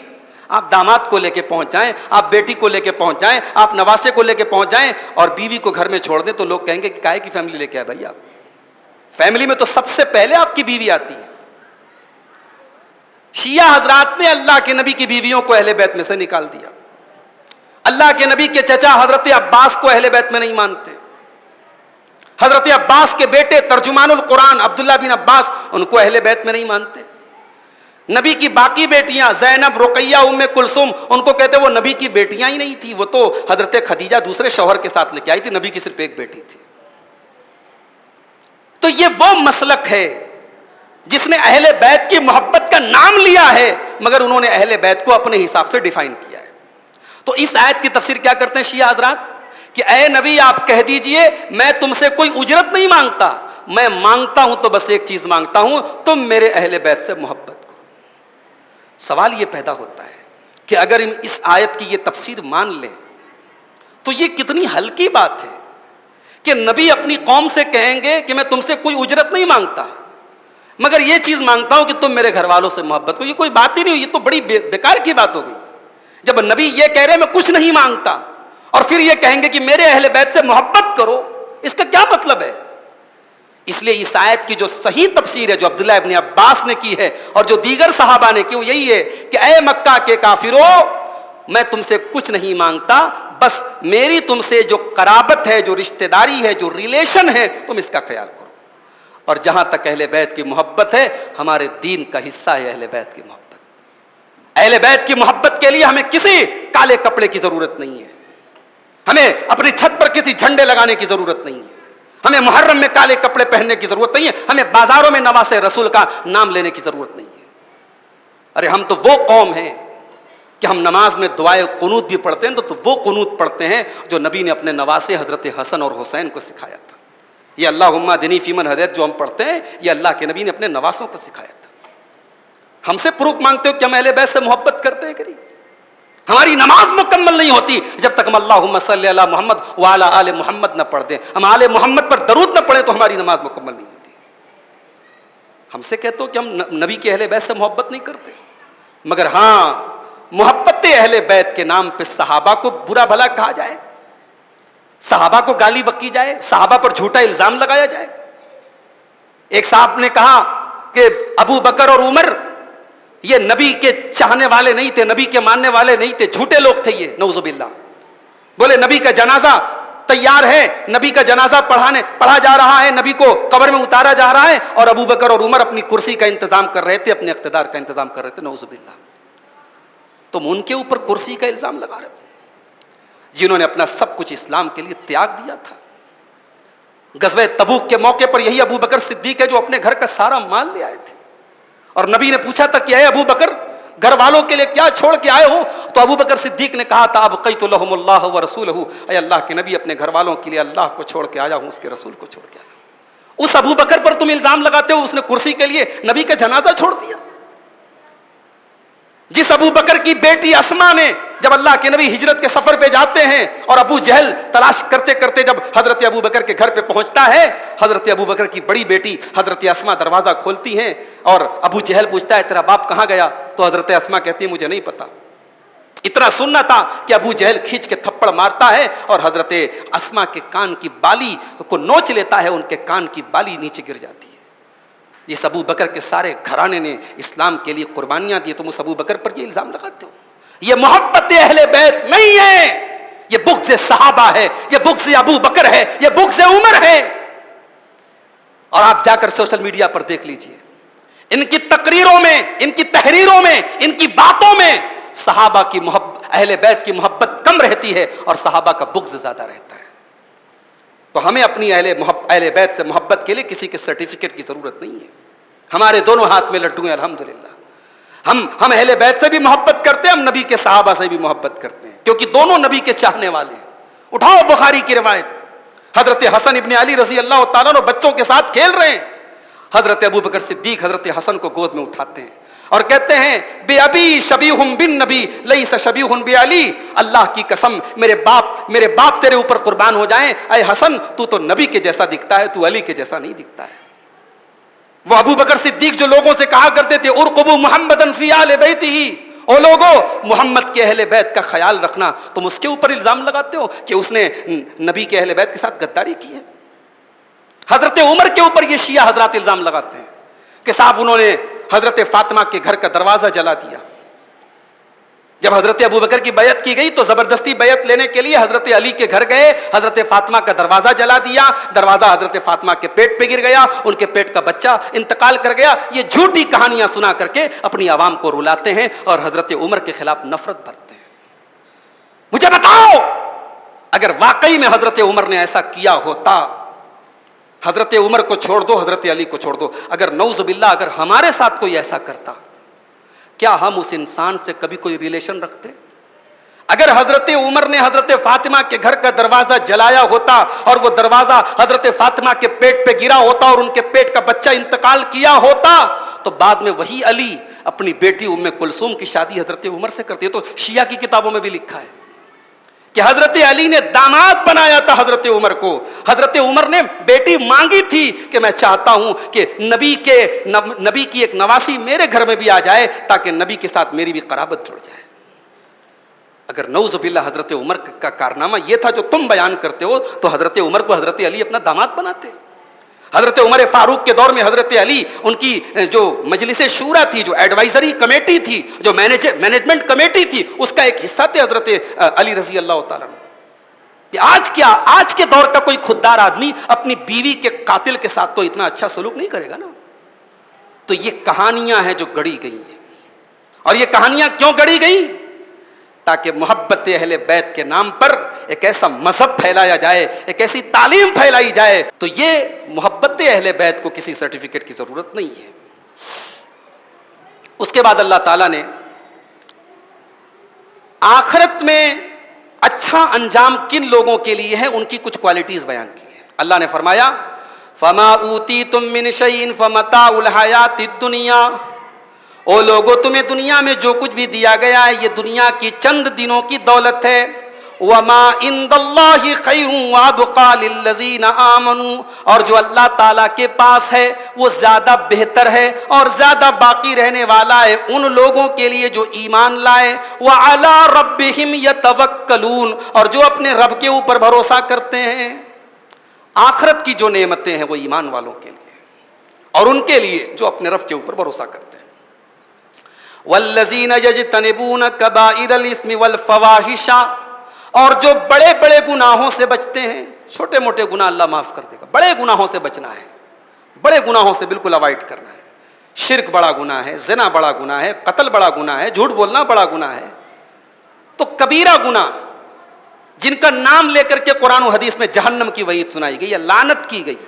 Speaker 1: آپ داماد کو لے کے پہنچ جائیں, آپ بیٹی کو لے کے پہنچ جائیں, آپ نواسے کو لے کے پہنچ جائیں اور بیوی کو گھر میں چھوڑ دیں, تو لوگ کہیں گے کہ کائے کی فیملی لے کے آئے بھائی آپ. فیملی میں تو سب سے پہلے آپ کی بیوی آتی ہے. شیعہ حضرات نے اللہ کے نبی کی بیویوں کو اہل بیت میں سے نکال دیا. اللہ کے نبی کے چچا حضرت عباس کو اہل بیت میں نہیں مانتے. حضرت عباس کے بیٹے ترجمان القرآن عبداللہ بن عباس, ان کو اہل بیت میں نہیں مانتے. نبی کی باقی بیٹیاں زینب, رقیہ, ام کلثوم, ان کو کہتے وہ نبی کی بیٹیاں ہی نہیں تھی, وہ تو حضرت خدیجہ دوسرے شوہر کے ساتھ لے کے آئی تھی, نبی کی صرف ایک بیٹی تھی. تو یہ وہ مسلک ہے جس نے اہل بیت کی محبت کا نام لیا ہے, مگر انہوں نے اہل بیت کو اپنے حساب سے ڈیفائن کیا ہے. تو اس آیت کی تفسیر کیا کرتے ہیں شیعہ حضرات کہ اے نبی آپ کہہ دیجئے میں تم سے کوئی اجرت نہیں مانگتا, میں مانگتا ہوں تو بس ایک چیز مانگتا ہوں, تم میرے اہل بیت سے محبت کرو. سوال یہ پیدا ہوتا ہے کہ اگر اس آیت کی یہ تفسیر مان لیں تو یہ کتنی ہلکی بات ہے کہ نبی اپنی قوم سے کہیں گے کہ میں تم سے کوئی اجرت نہیں مانگتا, مگر یہ چیز مانگتا ہوں کہ تم میرے گھر والوں سے محبت کرو. یہ کوئی بات ہی نہیں ہوئی, یہ تو بڑی بیکار کی بات ہو گئی. جب نبی یہ کہہ رہے میں کچھ نہیں مانگتا اور پھر یہ کہیں گے کہ میرے اہل بیت سے محبت کرو, اس کا کیا مطلب ہے؟ اس لیے اس آیت کی جو صحیح تفسیر ہے جو عبداللہ ابن عباس نے کی ہے اور جو دیگر صحابہ نے کی وہ یہی ہے کہ اے مکہ کے کافرو، میں تم سے کچھ نہیں مانگتا، بس میری تم سے جو قرابت ہے، جو رشتہ داری ہے، جو ریلیشن ہے، تم اس کا خیال کرو۔ اور جہاں تک اہل بیت کی محبت ہے، ہمارے دین کا حصہ ہے اہل بیت کی محبت۔ اہل بیت کی محبت کے لیے ہمیں کسی کالے کپڑے کی ضرورت نہیں ہے، ہمیں اپنی چھت پر کسی جھنڈے لگانے کی ضرورت نہیں ہے، ہمیں محرم میں کالے کپڑے پہننے کی ضرورت نہیں ہے، ہمیں بازاروں میں نواسے رسول کا نام لینے کی ضرورت نہیں ہے۔ ارے ہم تو وہ قوم ہیں کہ ہم نماز میں دعائے قنوت بھی پڑھتے ہیں تو وہ قنوت پڑھتے ہیں جو نبی نے اپنے نواسے حضرت حسن اور حسین کو سکھایا تھا۔ یہ اللہم اہدنی فیمن ہدیت جو ہم پڑھتے ہیں، یہ اللہ کے نبی نے اپنے نواسوں کو سکھایا تھا۔ ہم سے پروف مانگتے ہو کہ ہم اہل بیت سے محبت کرتے ہیں؟ کری ہماری نماز مکمل نہیں ہوتی جب تک ہم اللہم صلی علی محمد وعلی آل محمد نہ پڑھ دیں، ہم آل محمد پر درود نہ پڑھیں تو ہماری نماز مکمل نہیں ہوتی۔ ہم سے کہتے ہو کہ ہم نبی کے اہل بیت سے محبت نہیں کرتے، مگر ہاں محبت اہل بیت کے نام پہ صحابہ کو برا بھلا کہا جائے، صحابہ کو گالی بکی جائے، صحابہ پر جھوٹا الزام لگایا جائے۔ ایک صاحب نے کہا کہ ابو بکر اور عمر یہ نبی کے چاہنے والے نہیں تھے، نبی کے ماننے والے نہیں تھے، جھوٹے لوگ تھے یہ، نعوذ باللہ۔ بولے نبی کا جنازہ تیار ہے، نبی کا جنازہ پڑھا جا رہا ہے، نبی کو قبر میں اتارا جا رہا ہے، اور ابو بکر اور عمر اپنی کرسی کا انتظام کر رہے تھے، اپنے اقتدار کا انتظام کر رہے تھے، نعوذ باللہ۔ تم ان کے اوپر کرسی کا الزام لگا رہے ہو جنہوں نے اپنا سب کچھ اسلام کے لیے تیاگ دیا تھا۔ غزوہ تبوک کے موقع پر یہی ابو بکر صدیق ہے جو اپنے گھر کا سارا مال لے آئے تھے، اور نبی نے پوچھا تھا کہ اے ابو بکر گھر والوں کے لیے کیا چھوڑ کے آئے ہو؟ تو ابو بکر صدیق نے کہا تھا ابقیت لہم اللہ ورسولہ، اے اللہ کے نبی اپنے گھر والوں کے لیے اللہ کو چھوڑ کے آیا ہوں، اس کے رسول کو چھوڑ کے آیا ہوں۔ اس ابو بکر پر تم الزام لگاتے ہو اس نے کرسی کے لیے نبی کا جنازہ چھوڑ دیا۔ جس ابو بکر کی بیٹی اسما نے جب اللہ کے نبی ہجرت کے سفر پہ جاتے ہیں اور ابو جہل تلاش کرتے کرتے جب حضرت ابو بکر کے گھر پہ پہنچتا ہے، حضرت ابو بکر کی بڑی بیٹی حضرت اسما دروازہ کھولتی ہیں اور ابو جہل پوچھتا ہے تیرا باپ کہاں گیا؟ تو حضرت اسما کہتی ہے مجھے نہیں پتا۔ اتنا سننا تھا کہ ابو جہل کھینچ کے تھپڑ مارتا ہے اور حضرت اسما کے کان کی بالی کو نوچ لیتا ہے، ان کے کان کی بالی نیچے گر جاتی ہے۔ اس ابو بکر کے سارے گھرانے نے اسلام کے لیے قربانیاں دی، تم اس ابو بکر پر یہ الزام لگاتے ہو؟ یہ محبت اہل بیت نہیں ہے، یہ بغض صحابہ ہے، یہ بغض ابو بکر ہے، یہ بغض عمر ہے۔ اور آپ جا کر سوشل میڈیا پر دیکھ لیجئے، ان کی تقریروں میں، ان کی تحریروں میں، ان کی باتوں میں صحابہ کی محبت، اہل بیت کی محبت کم رہتی ہے اور صحابہ کا بغض زیادہ رہتا ہے۔ تو ہمیں اپنی اہل بیت سے محبت کے لیے کسی کے سرٹیفکیٹ کی ضرورت نہیں ہے، ہمارے دونوں ہاتھ میں لڈو ہیں الحمدللہ۔ ہم اہل بیت سے بھی محبت کرتے ہیں، ہم نبی کے صحابہ سے بھی محبت کرتے ہیں، کیونکہ دونوں نبی کے چاہنے والے ہیں۔ اٹھاؤ بخاری کی روایت، حضرت حسن ابن علی رضی اللہ تعالیٰ عنہ بچوں کے ساتھ کھیل رہے ہیں، حضرت ابو بکر صدیق حضرت حسن کو گود میں اٹھاتے ہیں اور کہتے ہیں بے ابی شبیہ بن نبی لیس شبیہ بے علی، اللہ کی قسم میرے باپ تیرے اوپر قربان ہو جائیں، اے حسن تو نبی کے جیسا دکھتا ہے، تو علی کے جیسا نہیں دکھتا ہے۔ وہ ابو بکر صدیق جو لوگوں سے کہا کرتے تھے ارقبوا محمدًا فی آل بیتہ، او لوگو محمد کے اہل بیت کا خیال رکھنا، تم اس کے اوپر الزام لگاتے ہو کہ اس نے نبی کے اہل بیت کے ساتھ غداری کی ہے۔ حضرت عمر کے اوپر یہ شیعہ حضرات الزام لگاتے ہیں کہ صاحب انہوں نے حضرت فاطمہ کے گھر کا دروازہ جلا دیا۔ جب حضرت ابو بکر کی بیعت کی گئی تو زبردستی بیعت لینے کے لیے حضرت علی کے گھر گئے، حضرت فاطمہ کا دروازہ جلا دیا، دروازہ حضرت فاطمہ کے پیٹ پہ گر گیا، ان کے پیٹ کا بچہ انتقال کر گیا۔ یہ جھوٹی کہانیاں سنا کر کے اپنی عوام کو رلاتے ہیں اور حضرت عمر کے خلاف نفرت بھرتے ہیں۔ مجھے بتاؤ اگر واقعی میں حضرت عمر نے ایسا کیا ہوتا، حضرت عمر کو چھوڑ دو، حضرت علی کو چھوڑ دو، اگر نعوذ باللہ اگر ہمارے ساتھ کوئی ایسا کرتا، کیا ہم اس انسان سے کبھی کوئی ریلیشن رکھتے؟ اگر حضرت عمر نے حضرت فاطمہ کے گھر کا دروازہ جلایا ہوتا اور وہ دروازہ حضرت فاطمہ کے پیٹ پہ گرا ہوتا اور ان کے پیٹ کا بچہ انتقال کیا ہوتا، تو بعد میں وہی علی اپنی بیٹی ام کلثوم کی شادی حضرت عمر سے کرتے۔ تو شیعہ کی کتابوں میں بھی لکھا ہے کہ حضرت علی نے داماد بنایا تھا حضرت عمر کو، حضرت عمر نے بیٹی مانگی تھی کہ میں چاہتا ہوں کہ نبی کی ایک نواسی میرے گھر میں بھی آ جائے تاکہ نبی کے ساتھ میری بھی قرابت جڑ جائے۔ اگر نعوذ باللہ حضرت عمر کا کارنامہ یہ تھا جو تم بیان کرتے ہو، تو حضرت عمر کو حضرت علی اپنا داماد بناتے، حضرت عمر فاروق کے دور میں حضرت علی، ان کی جو مجلس شورا تھی، جو ایڈوائزری کمیٹی تھی، جو مینجمنٹ کمیٹی تھی، اس کا ایک حصہ تھے حضرت علی رضی اللہ تعالیٰ عنہ۔ آج کے دور کا کوئی خوددار آدمی اپنی بیوی کے قاتل کے ساتھ تو اتنا اچھا سلوک نہیں کرے گا نا۔ تو یہ کہانیاں ہیں جو گڑھی گئی ہیں، اور یہ کہانیاں کیوں گڑھی گئی؟ تاکہ محبت اہل بیت کے نام پر ایک ایسا مذہب پھیلایا جائے، ایک ایسی تعلیم پھیلائی جائے۔ تو یہ محبت اہل بیت کو کسی سرٹیفکیٹ کی ضرورت نہیں ہے۔ اس کے بعد اللہ تعالیٰ نے آخرت میں اچھا انجام کن لوگوں کے لیے ہے، ان کی کچھ کوالٹیز بیان کی ہے۔ اللہ نے فرمایا فَمَا أُوتِيتُم مِّن شَيْءٍ فَمَتَاعُ الْحَيَاةِ الدُّنْيَا، او لوگوں تمہیں دنیا میں جو کچھ بھی دیا گیا ہے یہ دنیا کی چند دنوں کی دولت ہے۔ وَمَا عِندَ اللَّهِ خَيْرٌ وَأَبْقَىٰ لِلَّذِينَ آمَنُوا، اور جو اللہ تعالیٰ کے پاس ہے وہ زیادہ بہتر ہے اور زیادہ باقی رہنے والا ہے ان لوگوں کے لیے جو ایمان لائے۔ وَعَلَىٰ رَبِّهِمْ يَتَوَكَّلُونَ، اور جو اپنے رب کے اوپر بھروسہ کرتے ہیں۔ آخرت کی جو نعمتیں ہیں وہ ایمان والوں کے لیے اور ان کے لیے جو اپنے رب کے اوپر بھروسہ کرتے ہیں۔ وَالَّذِينَ يَجْتَنِبُونَ كَبَائِرَ الْإِثْمِ وَالْفَوَاحِشَ، اور جو بڑے بڑے گناہوں سے بچتے ہیں۔ چھوٹے موٹے گناہ اللہ معاف کر دے گا، بڑے گناہوں سے بچنا ہے، بڑے گناہوں سے بالکل اوائڈ کرنا ہے۔ شرک بڑا گناہ ہے، زنا بڑا گناہ ہے، قتل بڑا گناہ ہے، جھوٹ بولنا بڑا گناہ ہے۔ تو کبیرہ گناہ جن کا نام لے کر کے قرآن و حدیث میں جہنم کی وعید سنائی گئی یا لعنت کی گئی،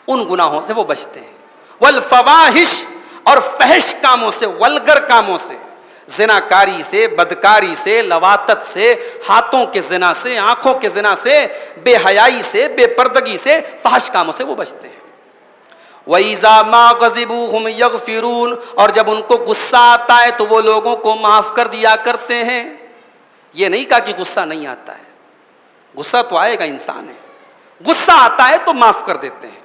Speaker 1: ان گناہوں سے وہ بچتے ہیں۔ والفواحش، اور فحش کاموں سے، ولگر کاموں سے، زناکاری سے، بدکاری سے، لواطت سے، ہاتھوں کے زنا سے، آنکھوں کے زنا سے، بے حیائی سے، بے پردگی سے، فحش کاموں سے وہ بچتے ہیں۔ وَإِذَا مَا غَضِبُوا هُمْ يَغْفِرُونَ، اور جب ان کو غصہ آتا ہے تو وہ لوگوں کو معاف کر دیا کرتے ہیں۔ یہ نہیں کہا کہ غصہ نہیں آتا ہے، غصہ تو آئے گا، انسان ہے، غصہ آتا ہے تو معاف کر دیتے ہیں۔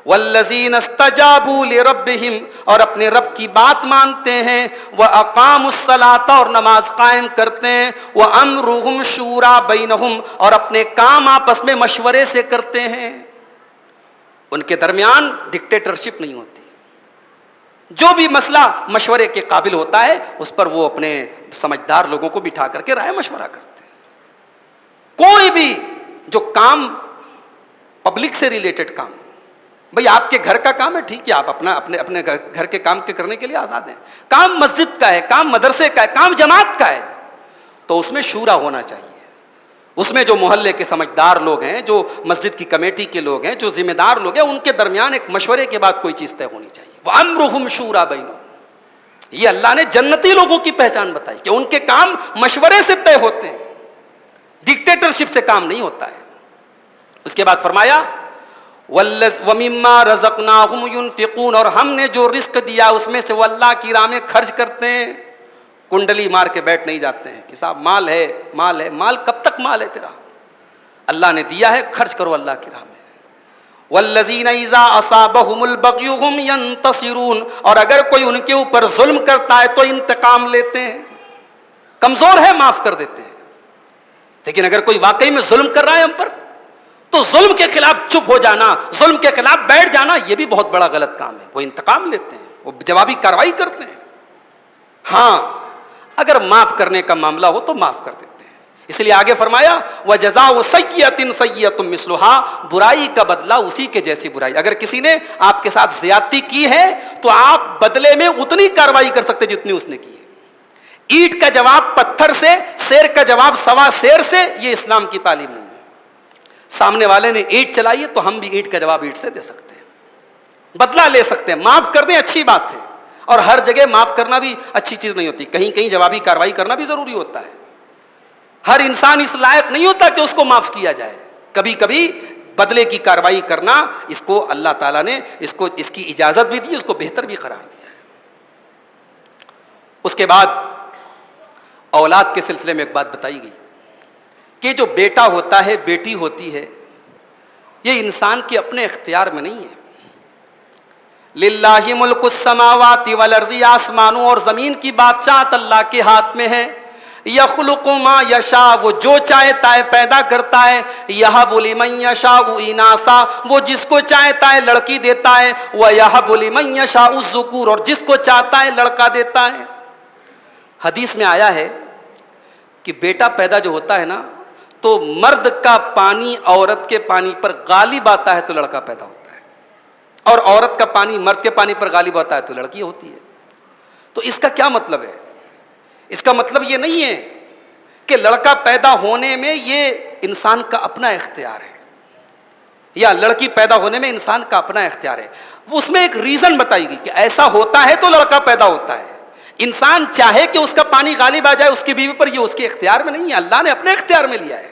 Speaker 1: والذین استجابوا لربہم، اور اپنے رب کی بات مانتے ہیں۔ واقاموا الصلاۃ، اور نماز قائم کرتے ہیں۔ وامرهم شورى بینہم، اور اپنے کام آپس میں مشورے سے کرتے ہیں۔ ان کے درمیان ڈکٹیٹرشپ نہیں ہوتی، جو بھی مسئلہ مشورے کے قابل ہوتا ہے اس پر وہ اپنے سمجھدار لوگوں کو بٹھا کر کے رائے مشورہ کرتے ہیں۔ کوئی بھی جو کام پبلک سے ریلیٹڈ کام، بھئی آپ کے گھر کا کام ہے، ٹھیک ہے، آپ اپنے گھر کے کام کے کرنے کے لیے آزاد ہیں۔ کام مسجد کا ہے، کام مدرسے کا ہے، کام جماعت کا ہے، تو اس میں شورا ہونا چاہیے۔ اس میں جو محلے کے سمجھدار لوگ ہیں، جو مسجد کی کمیٹی کے لوگ ہیں، جو ذمہ دار لوگ ہیں، ان کے درمیان ایک مشورے کے بعد کوئی چیز طے ہونی چاہیے۔ وَأَمْرُهُمْ شُورَىٰ بَيْنَهُمْ، یہ اللہ نے جنتی لوگوں کی پہچان بتائی کہ ان کے کام مشورے سے طے ہوتے ہیں، ڈکٹیٹرشپ سے کام نہیں ہوتا ہے۔ اس کے بعد فرمایا وَمِمَّا رَزَقْنَاهُمْ يُنْفِقُونَ، اور ہم نے جو رزق دیا اس میں سے وہ اللہ کی راہ میں خرچ کرتے ہیں۔ کنڈلی مار کے بیٹھ نہیں جاتے ہیں کہ صاحب مال ہے، مال ہے، مال کب تک مال ہے تیرا؟ اللہ نے دیا ہے، خرچ کرو اللہ کی راہ میں۔ وَالَّذِينَ إِذَا أَصَابَهُمُ الْبَغْيُ هُمْ يَنْتَصِرُونَ، اور اگر کوئی ان کے اوپر ظلم کرتا ہے تو انتقام لیتے ہیں۔ کمزور ہے معاف کر دیتے ہیں، لیکن اگر کوئی واقعی میں ظلم کر رہا ہے ہم پر تو ظلم کے خلاف چپ ہو جانا، ظلم کے خلاف بیٹھ جانا، یہ بھی بہت بڑا غلط کام ہے۔ وہ انتقام لیتے ہیں، وہ جوابی کارروائی کرتے ہیں۔ ہاں اگر معاف کرنے کا معاملہ ہو تو معاف کر دیتے ہیں۔ اس لیے آگے فرمایا وَجَزَاءُ سَیِّئَةٍ سَیِّئَةٌ مِثْلُهَا، برائی کا بدلہ اسی کے جیسی برائی۔ اگر کسی نے آپ کے ساتھ زیادتی کی ہے تو آپ بدلے میں اتنی کارروائی کر سکتے جتنی اس نے کی ہے۔ اینٹ کا جواب پتھر سے، شیر کا جواب سوا شیر سے، یہ اسلام کی تعلیم نہیں ہے۔ سامنے والے نے اینٹ چلائی ہے تو ہم بھی اینٹ کا جواب اینٹ سے دے سکتے ہیں، بدلہ لے سکتے ہیں۔ معاف کر دیں اچھی بات ہے، اور ہر جگہ معاف کرنا بھی اچھی چیز نہیں ہوتی، کہیں کہیں جوابی کارروائی کرنا بھی ضروری ہوتا ہے۔ ہر انسان اس لائق نہیں ہوتا کہ اس کو معاف کیا جائے، کبھی کبھی بدلے کی کارروائی کرنا، اس کو اللہ تعالیٰ نے اس کی اجازت بھی دی، اس کو بہتر بھی قرار دیا ہے۔ اس کے بعد اولاد کے سلسلے میں ایک بات بتائی گئی کہ جو بیٹا ہوتا ہے، بیٹی ہوتی ہے، یہ انسان کے اپنے اختیار میں نہیں ہے۔ للہ ملک السماوات والارض، آسمانوں اور زمین کی بادشاہت اللہ کے ہاتھ میں ہے۔ یخلق ما یشاء، وہ جو چاہتا ہے پیدا کرتا ہے، یہب لمن یشاء اناثا، وہ جس کو چاہتا ہے لڑکی دیتا ہے، ویہب لمن یشاء الذکور، اور جس کو چاہتا ہے لڑکا دیتا ہے۔ حدیث میں آیا ہے کہ بیٹا پیدا جو ہوتا ہے نا تو مرد کا پانی عورت کے پانی پر غالب آتا ہے تو لڑکا پیدا ہوتا ہے، اور عورت کا پانی مرد کے پانی پر غالب آتا ہے تو لڑکی ہوتی ہے۔ تو اس کا کیا مطلب ہے؟ اس کا مطلب یہ نہیں ہے کہ لڑکا پیدا ہونے میں یہ انسان کا اپنا اختیار ہے، یا لڑکی پیدا ہونے میں انسان کا اپنا اختیار ہے۔ وہ اس میں ایک ریزن بتائی گئی کہ ایسا ہوتا ہے تو لڑکا پیدا ہوتا ہے۔ انسان چاہے کہ اس کا پانی غالب آ جائے اس کی بیوی پر، یہ اس کے اختیار میں نہیں ہے، اللہ نے اپنے اختیار میں لیا ہے۔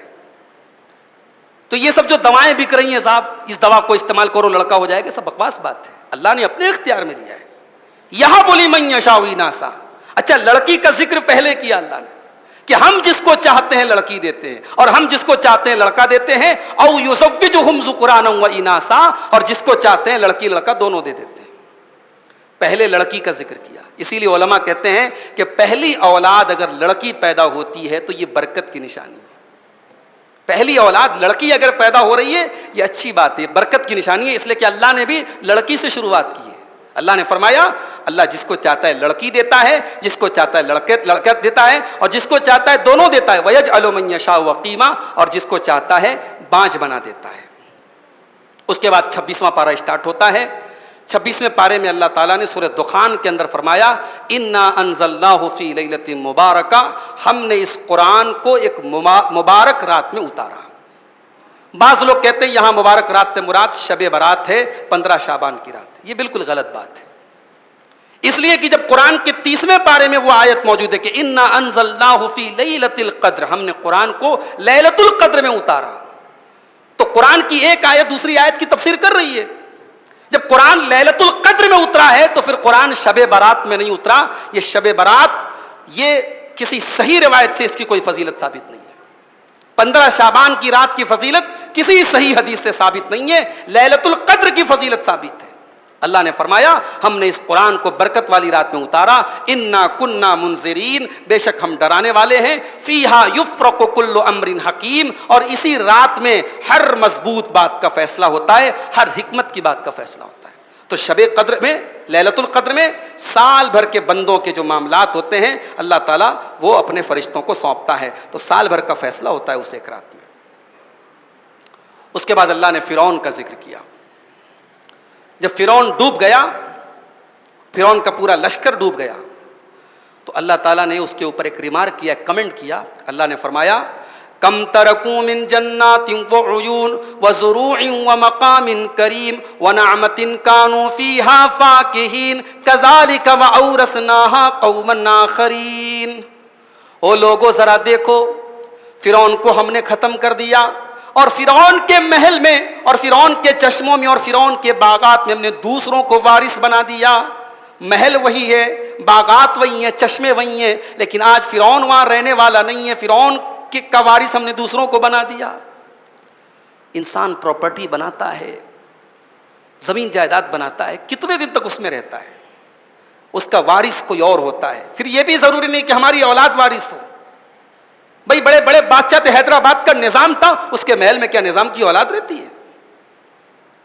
Speaker 1: تو یہ سب جو دوائیں بک رہی ہیں صاحب، اس دوا کو استعمال کرو لڑکا ہو جائے گا، سب بکواس بات ہے، اللہ نے اپنے اختیار میں لیا ہے۔ یہاں بولی من یشاء اناثا، اچھا لڑکی کا ذکر پہلے کیا اللہ نے کہ ہم جس کو چاہتے ہیں لڑکی دیتے ہیں اور ہم جس کو چاہتے ہیں لڑکا دیتے ہیں، او یزوجہم ذکرانا و اناثا، اور جس کو چاہتے ہیں لڑکی لڑکا دونوں دے دیتے ہیں۔ پہلے لڑکی کا ذکر کیا، اسی لیے علماء کہتے ہیں کہ پہلی اولاد اگر لڑکی پیدا ہوتی ہے تو یہ برکت کی نشانی ہے۔ پہلی اولاد لڑکی اگر پیدا ہو رہی ہے یہ اچھی بات ہے، برکت کی نشانی ہے، اس لیے کہ اللہ نے بھی لڑکی سے شروعات کی ہے۔ اللہ نے فرمایا اللہ جس کو چاہتا ہے لڑکی دیتا ہے، جس کو چاہتا ہے لڑکا دیتا ہے، اور جس کو چاہتا ہے دونوں دیتا ہے، وَيَجْعَلُ مَن يَشَاءُ عَقِيمًا، اور جس کو چاہتا ہے بانجھ بنا دیتا ہے۔ اس کے بعد 26واں پارہ اسٹارٹ ہوتا ہے۔ 26ویں پارے میں اللہ تعالیٰ نے سورہ دخان کے اندر فرمایا اِنَّا أَنزَلْنَاهُ فِي لَيْلَةٍ مُبَارَكَةٍ، ہم نے اس قرآن کو ایک مبارک رات میں اتارا۔ بعض لوگ کہتے ہیں یہاں مبارک رات سے مراد شب برات ہے، 15 شعبان کی رات ہے، یہ بالکل غلط بات ہے، اس لیے کہ جب قرآن کے 30ویں پارے میں وہ آیت موجود ہے کہ اِنَّا أَنزَلْنَاهُ فِي لَيْلَةِ الْقَدْرِ، ہم نے قرآن کو لیلۃ القدر میں اتارا، تو قرآن کی ایک آیت دوسری آیت کی تفسیر کر رہی ہے۔ جب قرآن لیلۃ القدر میں اترا ہے تو پھر قرآن شب برات میں نہیں اترا۔ یہ شب برات یہ کسی صحیح روایت سے اس کی کوئی فضیلت ثابت نہیں ہے۔ 15 شعبان کی رات کی فضیلت کسی صحیح حدیث سے ثابت نہیں ہے، لیلۃ القدر کی فضیلت ثابت ہے۔ اللہ نے فرمایا ہم نے اس قرآن کو برکت والی رات میں اتارا، انا کننا منذرین، بے شک ہم ڈرانے والے ہیں، فیہا یفرق کل امر حکیم، اور اسی رات میں ہر مضبوط بات کا فیصلہ ہوتا ہے، ہر حکمت کی بات کا فیصلہ ہوتا ہے۔ تو شب قدر میں، لیلۃ القدر میں سال بھر کے بندوں کے جو معاملات ہوتے ہیں اللہ تعالیٰ وہ اپنے فرشتوں کو سونپتا ہے، تو سال بھر کا فیصلہ ہوتا ہے اس ایک رات میں۔ اس کے بعد اللہ نے فرعون کا ذکر کیا۔ جب فرعون ڈوب گیا، فرعون کا پورا لشکر ڈوب گیا، تو اللہ تعالیٰ نے اس کے اوپر ایک ریمارک کیا، کمنٹ کیا۔ اللہ نے فرمایا کم ترکوا من جنات وعیون وزروع ومقام کریم ونعمت کانوا فیہا فاکہین کذالک وأورثناها قوما آخرین۔ او لوگو ذرا دیکھو، فرعون کو ہم نے ختم کر دیا، اور فرعون کے محل میں اور فرعون کے چشموں میں اور فرعون کے باغات میں ہم نے دوسروں کو وارث بنا دیا۔ محل وہی ہے، باغات وہی ہیں، چشمے وہی ہیں، لیکن آج فرعون وہاں رہنے والا نہیں ہے، فرعون کا وارث ہم نے دوسروں کو بنا دیا۔ انسان پراپرٹی بناتا ہے، زمین جائیداد بناتا ہے، کتنے دن تک اس میں رہتا ہے، اس کا وارث کوئی اور ہوتا ہے۔ پھر یہ بھی ضروری نہیں کہ ہماری اولاد وارث ہو۔ بھائی بڑے بڑے بادشاہ تھے، حیدرآباد کا نظام تھا، اس کے محل میں کیا نظام کی اولاد رہتی ہے؟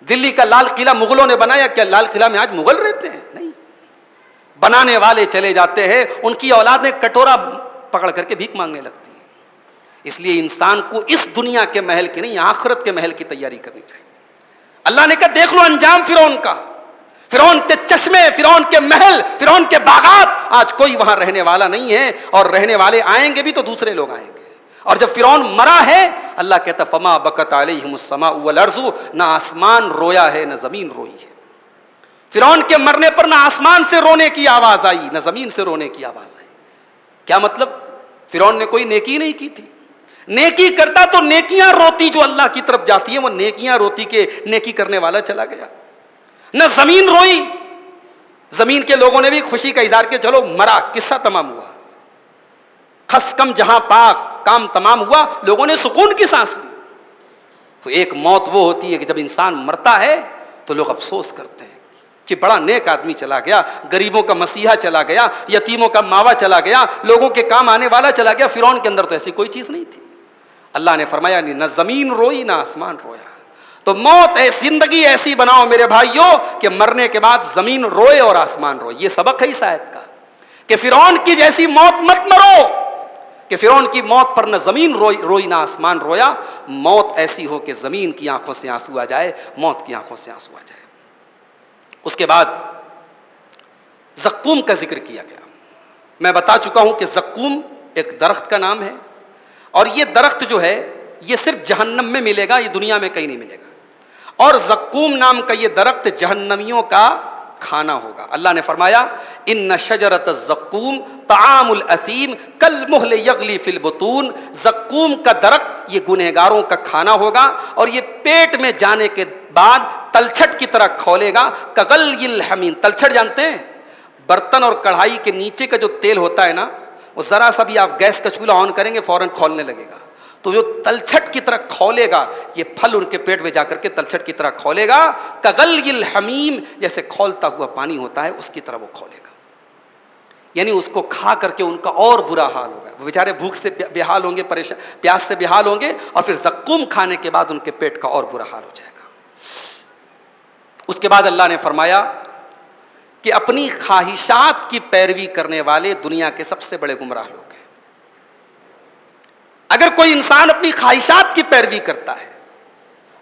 Speaker 1: دلی کا لال قلعہ مغلوں نے بنایا، کیا لال قلعہ میں آج مغل رہتے ہیں؟ نہیں، بنانے والے چلے جاتے ہیں، ان کی اولادیں کٹورا پکڑ کر کے بھیک مانگنے لگتی ہیں۔ اس لیے انسان کو اس دنیا کے محل کی نہیں، آخرت کے محل کی تیاری کرنی چاہیے۔ اللہ نے کہا دیکھ لو انجام فرعون کا، فرعون کے چشمے، فرعون کے محل، فرعون کے باغات، آج کوئی وہاں رہنے والا نہیں ہے، اور رہنے والے آئیں گے بھی تو دوسرے لوگ آئیں گے۔ اور جب فرعون مرا ہے اللہ کہتا فما بکت علیہم السماء والارض، نہ آسمان رویا ہے نہ زمین روئی ہے۔ فرعون کے مرنے پر نہ آسمان سے رونے کی آواز آئی نہ زمین سے رونے کی آواز آئی۔ کیا مطلب؟ فرعون نے کوئی نیکی نہیں کی تھی، نیکی کرتا تو نیکیاں روتی جو اللہ کی طرف جاتی ہیں، وہ نیکیاں روتی کے نیکی کرنے والا چلا گیا۔ نہ زمین روئی، زمین کے لوگوں نے بھی خوشی کا اظہار کیا، چلو مرا، قصہ تمام ہوا، خس کم جہاں پاک، کام تمام ہوا، لوگوں نے سکون کی سانس لی۔ تو ایک موت وہ ہوتی ہے کہ جب انسان مرتا ہے تو لوگ افسوس کرتے ہیں کہ بڑا نیک آدمی چلا گیا، غریبوں کا مسیحا چلا گیا، یتیموں کا ماوا چلا گیا، لوگوں کے کام آنے والا چلا گیا۔ فرعون کے اندر تو ایسی کوئی چیز نہیں تھی۔ اللہ نے فرمایا نہ زمین روئی نہ آسمان رویا۔ تو موت ہے، زندگی ایسی بناؤ میرے بھائیوں کہ مرنے کے بعد زمین روئے اور آسمان روئے۔ یہ سبق ہے اس آیت کا کہ فرعون کی جیسی موت مت مرو کہ فرعون کی موت پر نہ زمین روئی نہ آسمان رویا۔ موت ایسی ہو کہ زمین کی آنکھوں سے آنسو آ جائے، موت کی آنکھوں سے آنسو آ جائے۔ اس کے بعد زقوم کا ذکر کیا گیا۔ میں بتا چکا ہوں کہ زقوم ایک درخت کا نام ہے، اور یہ درخت جو ہے یہ صرف جہنم میں ملے گا، یہ دنیا میں کہیں نہیں ملے گا۔ اور زقوم نام کا یہ درخت جہنمیوں کا کھانا ہوگا۔ اللہ نے فرمایا ان شجرۃ الزقوم طعام الاثیم کالمہل یغلی فی البطون۔ زقوم کا درخت یہ گنہگاروں کا کھانا ہوگا، اور یہ پیٹ میں جانے کے بعد تلچھٹ کی طرح کھولے گا، کغلی الحمیم۔ تلچھٹ جانتے ہیں؟ برتن اور کڑھائی کے نیچے کا جو تیل ہوتا ہے نا، وہ ذرا سا بھی آپ گیس کا چولہا آن کریں گے فوراً کھولنے لگے گا۔ تو جو تلچھٹ کی طرح کھولے گا، یہ پھل ان کے پیٹ میں جا کر کے تلچھٹ کی طرح کھولے گا، کغلی الحمیم، جیسے کھولتا ہوا پانی ہوتا ہے اس کی طرح وہ کھولے گا۔ یعنی اس کو کھا کر کے ان کا اور برا حال ہوگا، وہ بیچارے بھوک سے بے حال ہوں گے، پریشان پیاس سے بے حال ہوں گے، اور پھر زقوم کھانے کے بعد ان کے پیٹ کا اور برا حال ہو جائے گا۔ اس کے بعد اللہ نے فرمایا کہ اپنی خواہشات کی پیروی کرنے والے دنیا کے سب سے بڑے گمراہ لوگ ہیں۔ اگر کوئی انسان اپنی خواہشات کی پیروی کرتا ہے،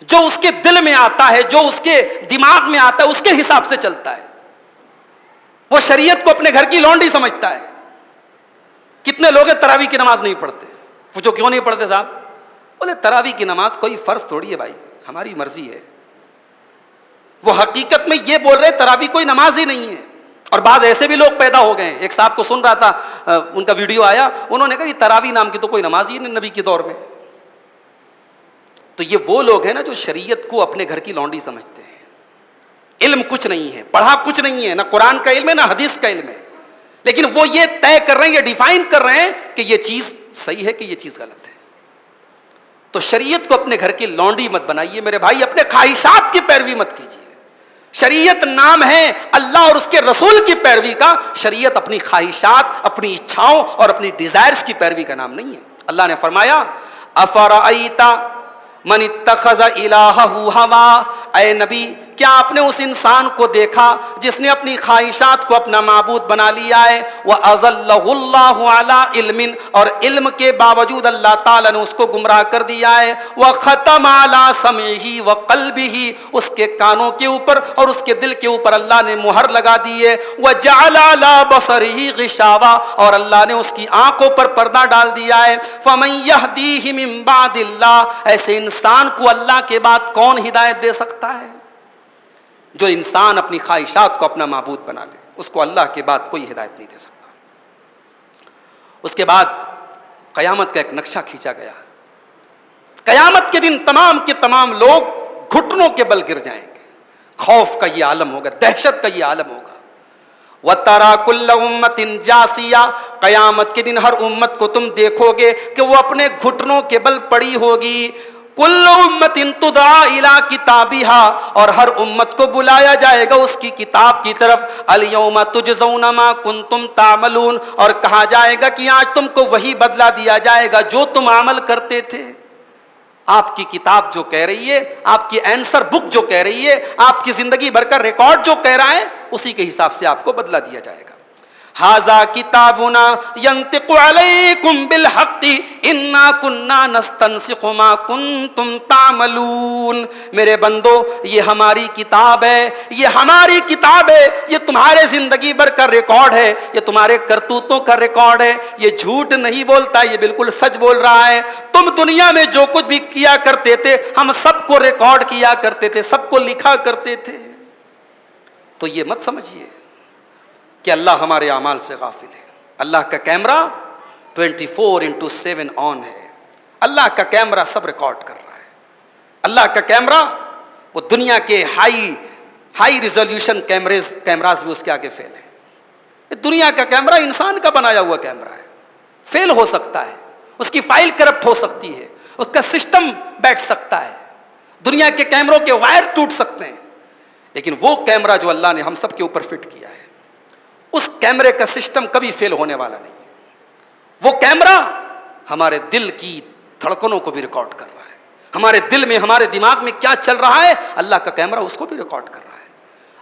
Speaker 1: جو اس کے دل میں آتا ہے، جو اس کے دماغ میں آتا ہے، اس کے حساب سے چلتا ہے، وہ شریعت کو اپنے گھر کی لونڈی سمجھتا ہے۔ کتنے لوگ تراویح کی نماز نہیں پڑھتے؟ پوچھو کیوں نہیں پڑھتے صاحب؟ بولے تراویح کی نماز کوئی فرض تھوڑی ہے بھائی، ہماری مرضی ہے۔ وہ حقیقت میں یہ بول رہے تراویح کوئی نماز ہی نہیں ہے۔ اور بعض ایسے بھی لوگ پیدا ہو گئے ہیں، ایک صاحب کو سن رہا تھا، ان کا ویڈیو آیا، انہوں نے کہا یہ تراویح نام کی تو کوئی نماز ہی نہیں نبی کے دور میں۔ تو یہ وہ لوگ ہیں نا جو شریعت کو اپنے گھر کی لونڈی سمجھتے ہیں۔ علم کچھ نہیں ہے، پڑھا کچھ نہیں ہے، نہ قرآن کا علم ہے نہ حدیث کا علم ہے، لیکن وہ یہ طے کر رہے ہیں، یہ ڈیفائن کر رہے ہیں کہ یہ چیز صحیح ہے کہ یہ چیز غلط ہے۔ تو شریعت کو اپنے گھر کی لونڈی مت بنائیے میرے بھائی، اپنے خواہشات کی پیروی مت کیجیے۔ شریعت نام ہے اللہ اور اس کے رسول کی پیروی کا، شریعت اپنی خواہشات، اپنی اچھاؤں اور اپنی ڈیزائرز کی پیروی کا نام نہیں ہے۔ اللہ نے فرمایا افرأیت من اتخذ الہہ ہوا، اے نبی کیا آپ نے اس انسان کو دیکھا جس نے اپنی خواہشات کو اپنا معبود بنا لیا ہے؟ وَأَضَلَّهُ اللَّهُ عَلَىٰ عِلْمٍ، اور علم کے باوجود اللہ تعالیٰ نے اس کو گمراہ کر دیا ہے۔ وَخَتَمَ عَلَىٰ سَمْعِهِ وَقَلْبِهِ، اس کے کانوں کے اوپر اور اس کے دل کے اوپر اللہ نے مہر لگا دی ہے۔ وَجَعَلَ عَلَىٰ بَصَرِهِ غِشَاوَةً، اور اللہ نے اس کی آنکھوں پر پردہ ڈال دیا ہے۔ فَمَن يَهْدِيهِ مِن بَعْدِ اللَّهِ، ایسے انسان کو اللہ کے بعد کون ہدایت دے سکتا ہے؟ جو انسان اپنی خواہشات کو اپنا معبود بنا لے، اس کو اللہ کے بعد کوئی ہدایت نہیں دے سکتا۔ اس کے بعد قیامت کا ایک نقشہ کھینچا گیا۔ قیامت کے دن تمام کے تمام لوگ گھٹنوں کے بل گر جائیں گے، خوف کا یہ عالم ہوگا، دہشت کا یہ عالم ہوگا۔ وَتَرَىٰ كُلَّ أُمَّةٍ جَاثِيَةً، قیامت کے دن ہر امت کو تم دیکھو گے کہ وہ اپنے گھٹنوں کے بل پڑی ہوگی۔ کل امت تدعا الی کتابہا، اور ہر امت کو بلایا جائے گا اس کی کتاب کی طرف۔ الیوم تجزون ما کنتم تعملون، اور کہا جائے گا کہ آج تم کو وہی بدلہ دیا جائے گا جو تم عمل کرتے تھے۔ آپ کی کتاب جو کہہ رہی ہے، آپ کی آنسر بک جو کہہ رہی ہے، آپ کی زندگی بھر کا ریکارڈ جو کہہ رہا ہے، اسی کے حساب سے آپ کو بدلہ دیا جائے گا۔ ھذا کتابنا ینطق علیکم بالحق انا کنا نستنسخ ما کنتم تعملون۔ میرے بندو یہ ہماری کتاب ہے، یہ ہماری کتاب ہے، یہ تمہارے زندگی بھر کا ریکارڈ ہے، یہ تمہارے کرتوتوں کا ریکارڈ ہے، یہ جھوٹ نہیں بولتا، یہ بالکل سچ بول رہا ہے۔ تم دنیا میں جو کچھ بھی کیا کرتے تھے ہم سب کو ریکارڈ کیا کرتے تھے، سب کو لکھا کرتے تھے۔ تو یہ مت سمجھیے کہ اللہ ہمارے اعمال سے غافل ہے۔ اللہ کا کیمرہ 24/7 آن ہے، اللہ کا کیمرہ سب ریکارڈ کر رہا ہے۔ اللہ کا کیمرہ وہ دنیا کے ہائی ریزولوشن کیمراز بھی اس کے آگے فیل ہے۔ دنیا کا کیمرہ انسان کا بنایا ہوا کیمرہ ہے، فیل ہو سکتا ہے، اس کی فائل کرپٹ ہو سکتی ہے، اس کا سسٹم بیٹھ سکتا ہے، دنیا کے کیمروں کے وائر ٹوٹ سکتے ہیں۔ لیکن وہ کیمرہ جو اللہ نے ہم سب کے اوپر فٹ کیا ہے، اس کیمرے کا سسٹم کبھی فیل ہونے والا نہیں ہے۔ وہ کیمرہ ہمارے دل کی دھڑکنوں کو بھی ریکارڈ کر رہا ہے، ہمارے دل میں، ہمارے دماغ میں کیا چل رہا ہے، اللہ کا کیمرہ اس کو بھی ریکارڈ کر رہا ہے۔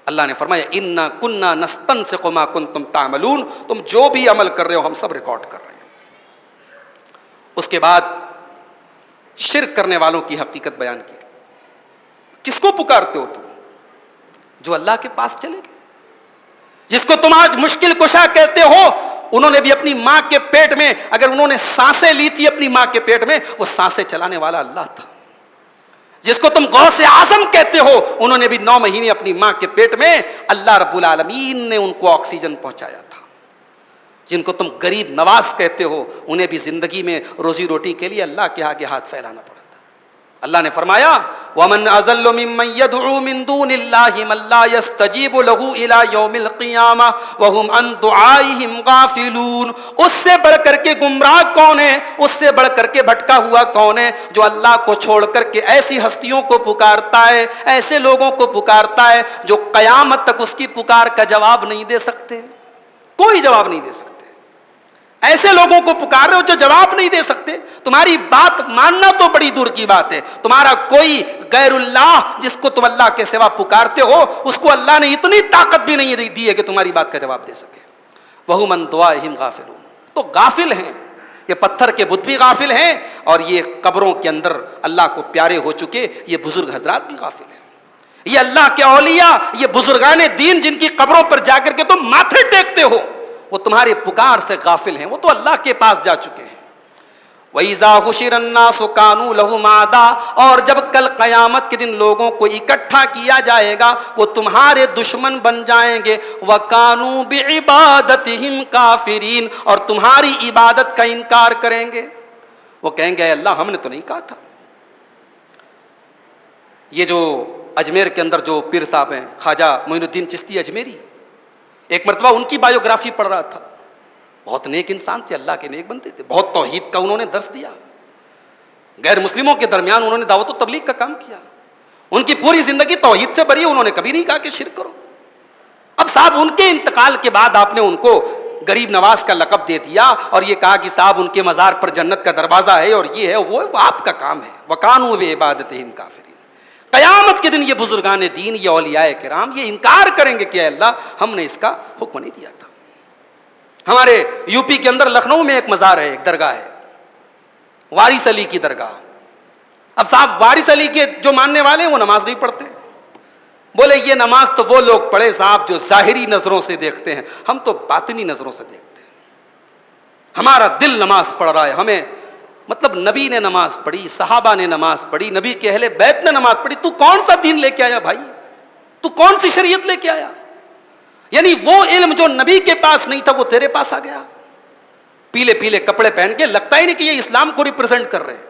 Speaker 1: اللہ نے فرمایا انا کننا نستنسخ ما کنتم تعملون، تم جو بھی عمل کر رہے ہو ہم سب ریکارڈ کر رہے ہیں۔ اس کے بعد شرک کرنے والوں کی حقیقت بیان کی۔ کس کو پکارتے ہو تم؟ جو اللہ کے پاس چلے گئے، جس کو تم آج مشکل کشا کہتے ہو، انہوں نے بھی اپنی ماں کے پیٹ میں، اگر انہوں نے سانسیں لی تھی اپنی ماں کے پیٹ میں، وہ سانسیں چلانے والا اللہ تھا۔ جس کو تم غوث اعظم کہتے ہو، انہوں نے بھی 9 مہینے اپنی ماں کے پیٹ میں اللہ رب العالمین نے ان کو آکسیجن پہنچایا تھا۔ جن کو تم غریب نواز کہتے ہو، انہیں بھی زندگی میں روزی روٹی کے لیے اللہ کے آگے ہاتھ پھیلانا پڑا تھا۔ اللہ نے فرمایا وَمَنْ أَضَلُّ مِمَّنْ يَدْعُو مِن دُونِ اللَّهِ مَن لَّا يَسْتَجِيبُ لَهُ إِلَىٰ يَوْمِ الْقِيَامَةِ وَهُمْ عَن دُعَائِهِمْ غَافِلُونَ۔ اس سے بڑھ کر کے گمراہ کون ہے، اس سے بڑھ کر کے بھٹکا ہوا کون ہے، جو اللہ کو چھوڑ کر کے ایسی ہستیوں کو پکارتا ہے، ایسے لوگوں کو پکارتا ہے جو قیامت تک اس کی پکار کا جواب نہیں دے سکتے، کوئی جواب نہیں دے سکتے۔ ایسے لوگوں کو پکار رہے ہو جو جواب نہیں دے سکتے۔ تمہاری بات ماننا تو بڑی دور کی بات ہے، تمہارا کوئی غیر اللہ جس کو تم اللہ کے سوا پکارتے ہو، اس کو اللہ نے اتنی طاقت بھی نہیں دی ہے کہ تمہاری بات کا جواب دے سکے۔ وَهُمْ عَن دُعَائِهِمْ غَافِلُونَ۔ تو غافل ہیں، یہ پتھر کے بت بھی غافل ہیں، اور یہ قبروں کے اندر اللہ کو پیارے ہو چکے یہ بزرگ حضرات بھی غافل ہیں۔ یہ اللہ کے اولیاء، یہ بزرگان دین جن کی قبروں پر جا کر کے تم ماتھے ٹیکتے ہو، وہ تمہارے پکار سے غافل ہیں، وہ تو اللہ کے پاس جا چکے ہیں۔ وَإِذَا حُشِرَ النَّاسُ كَانُوا لَهُمْ أَعْدَاءَ، اور جب کل قیامت کے دن لوگوں کو اکٹھا کیا جائے گا وہ تمہارے دشمن بن جائیں گے۔ وَكَانُوا بِعِبَادَتِهِمْ كَافِرِينَ، اور تمہاری عبادت کا انکار کریں گے۔ وہ کہیں گے اے اللہ ہم نے تو نہیں کہا تھا۔ یہ جو اجمیر کے اندر جو پیر صاحب ہیں خواجہ معین الدین چشتی اجمیری، ایک مرتبہ ان کی بایوگرافی پڑھ رہا تھا، بہت نیک انسان تھے، اللہ کے نیک بندے تھے، بہت توحید کا انہوں نے درس دیا، غیر مسلموں کے درمیان انہوں نے دعوت و تبلیغ کا کام کیا، ان کی پوری زندگی توحید سے بری ہے، انہوں نے کبھی نہیں کہا کہ شرک کرو۔ اب صاحب ان کے انتقال کے بعد آپ نے ان کو غریب نواز کا لقب دے دیا اور یہ کہا کہ صاحب ان کے مزار پر جنت کا دروازہ ہے اور یہ ہے وہ آپ کا کام ہے۔ وَكَانُوا بِعِبَادَتِهِمْ كَافِرِينَ۔ قیامت کے دن یہ بزرگان دین، یہ اولیاء کرام یہ انکار کریں گے کہ اے اللہ ہم نے اس کا حکم نہیں دیا تھا۔ ہمارے یو پی کے اندر لکھنؤ میں ایک مزار ہے، ایک درگاہ ہے، وارث علی کی درگاہ۔ اب صاحب وارث علی کے جو ماننے والے ہیں وہ نماز نہیں پڑھتے، بولے یہ نماز تو وہ لوگ پڑھے صاحب جو ظاہری نظروں سے دیکھتے ہیں، ہم تو باطنی نظروں سے دیکھتے ہیں، ہمارا دل نماز پڑھ رہا ہے، ہمیں مطلب نبی نے نماز پڑھی، صحابہ نے نماز پڑھی، نبی کے اہل بیت نے نماز پڑھی، تو کون سا دین لے کے آیا بھائی، تو کون سی شریعت لے کے آیا؟ یعنی وہ علم جو نبی کے پاس نہیں تھا وہ تیرے پاس آ گیا۔ پیلے پیلے کپڑے پہن کے لگتا ہی نہیں کہ یہ اسلام کو ریپرزینٹ کر رہے ہیں،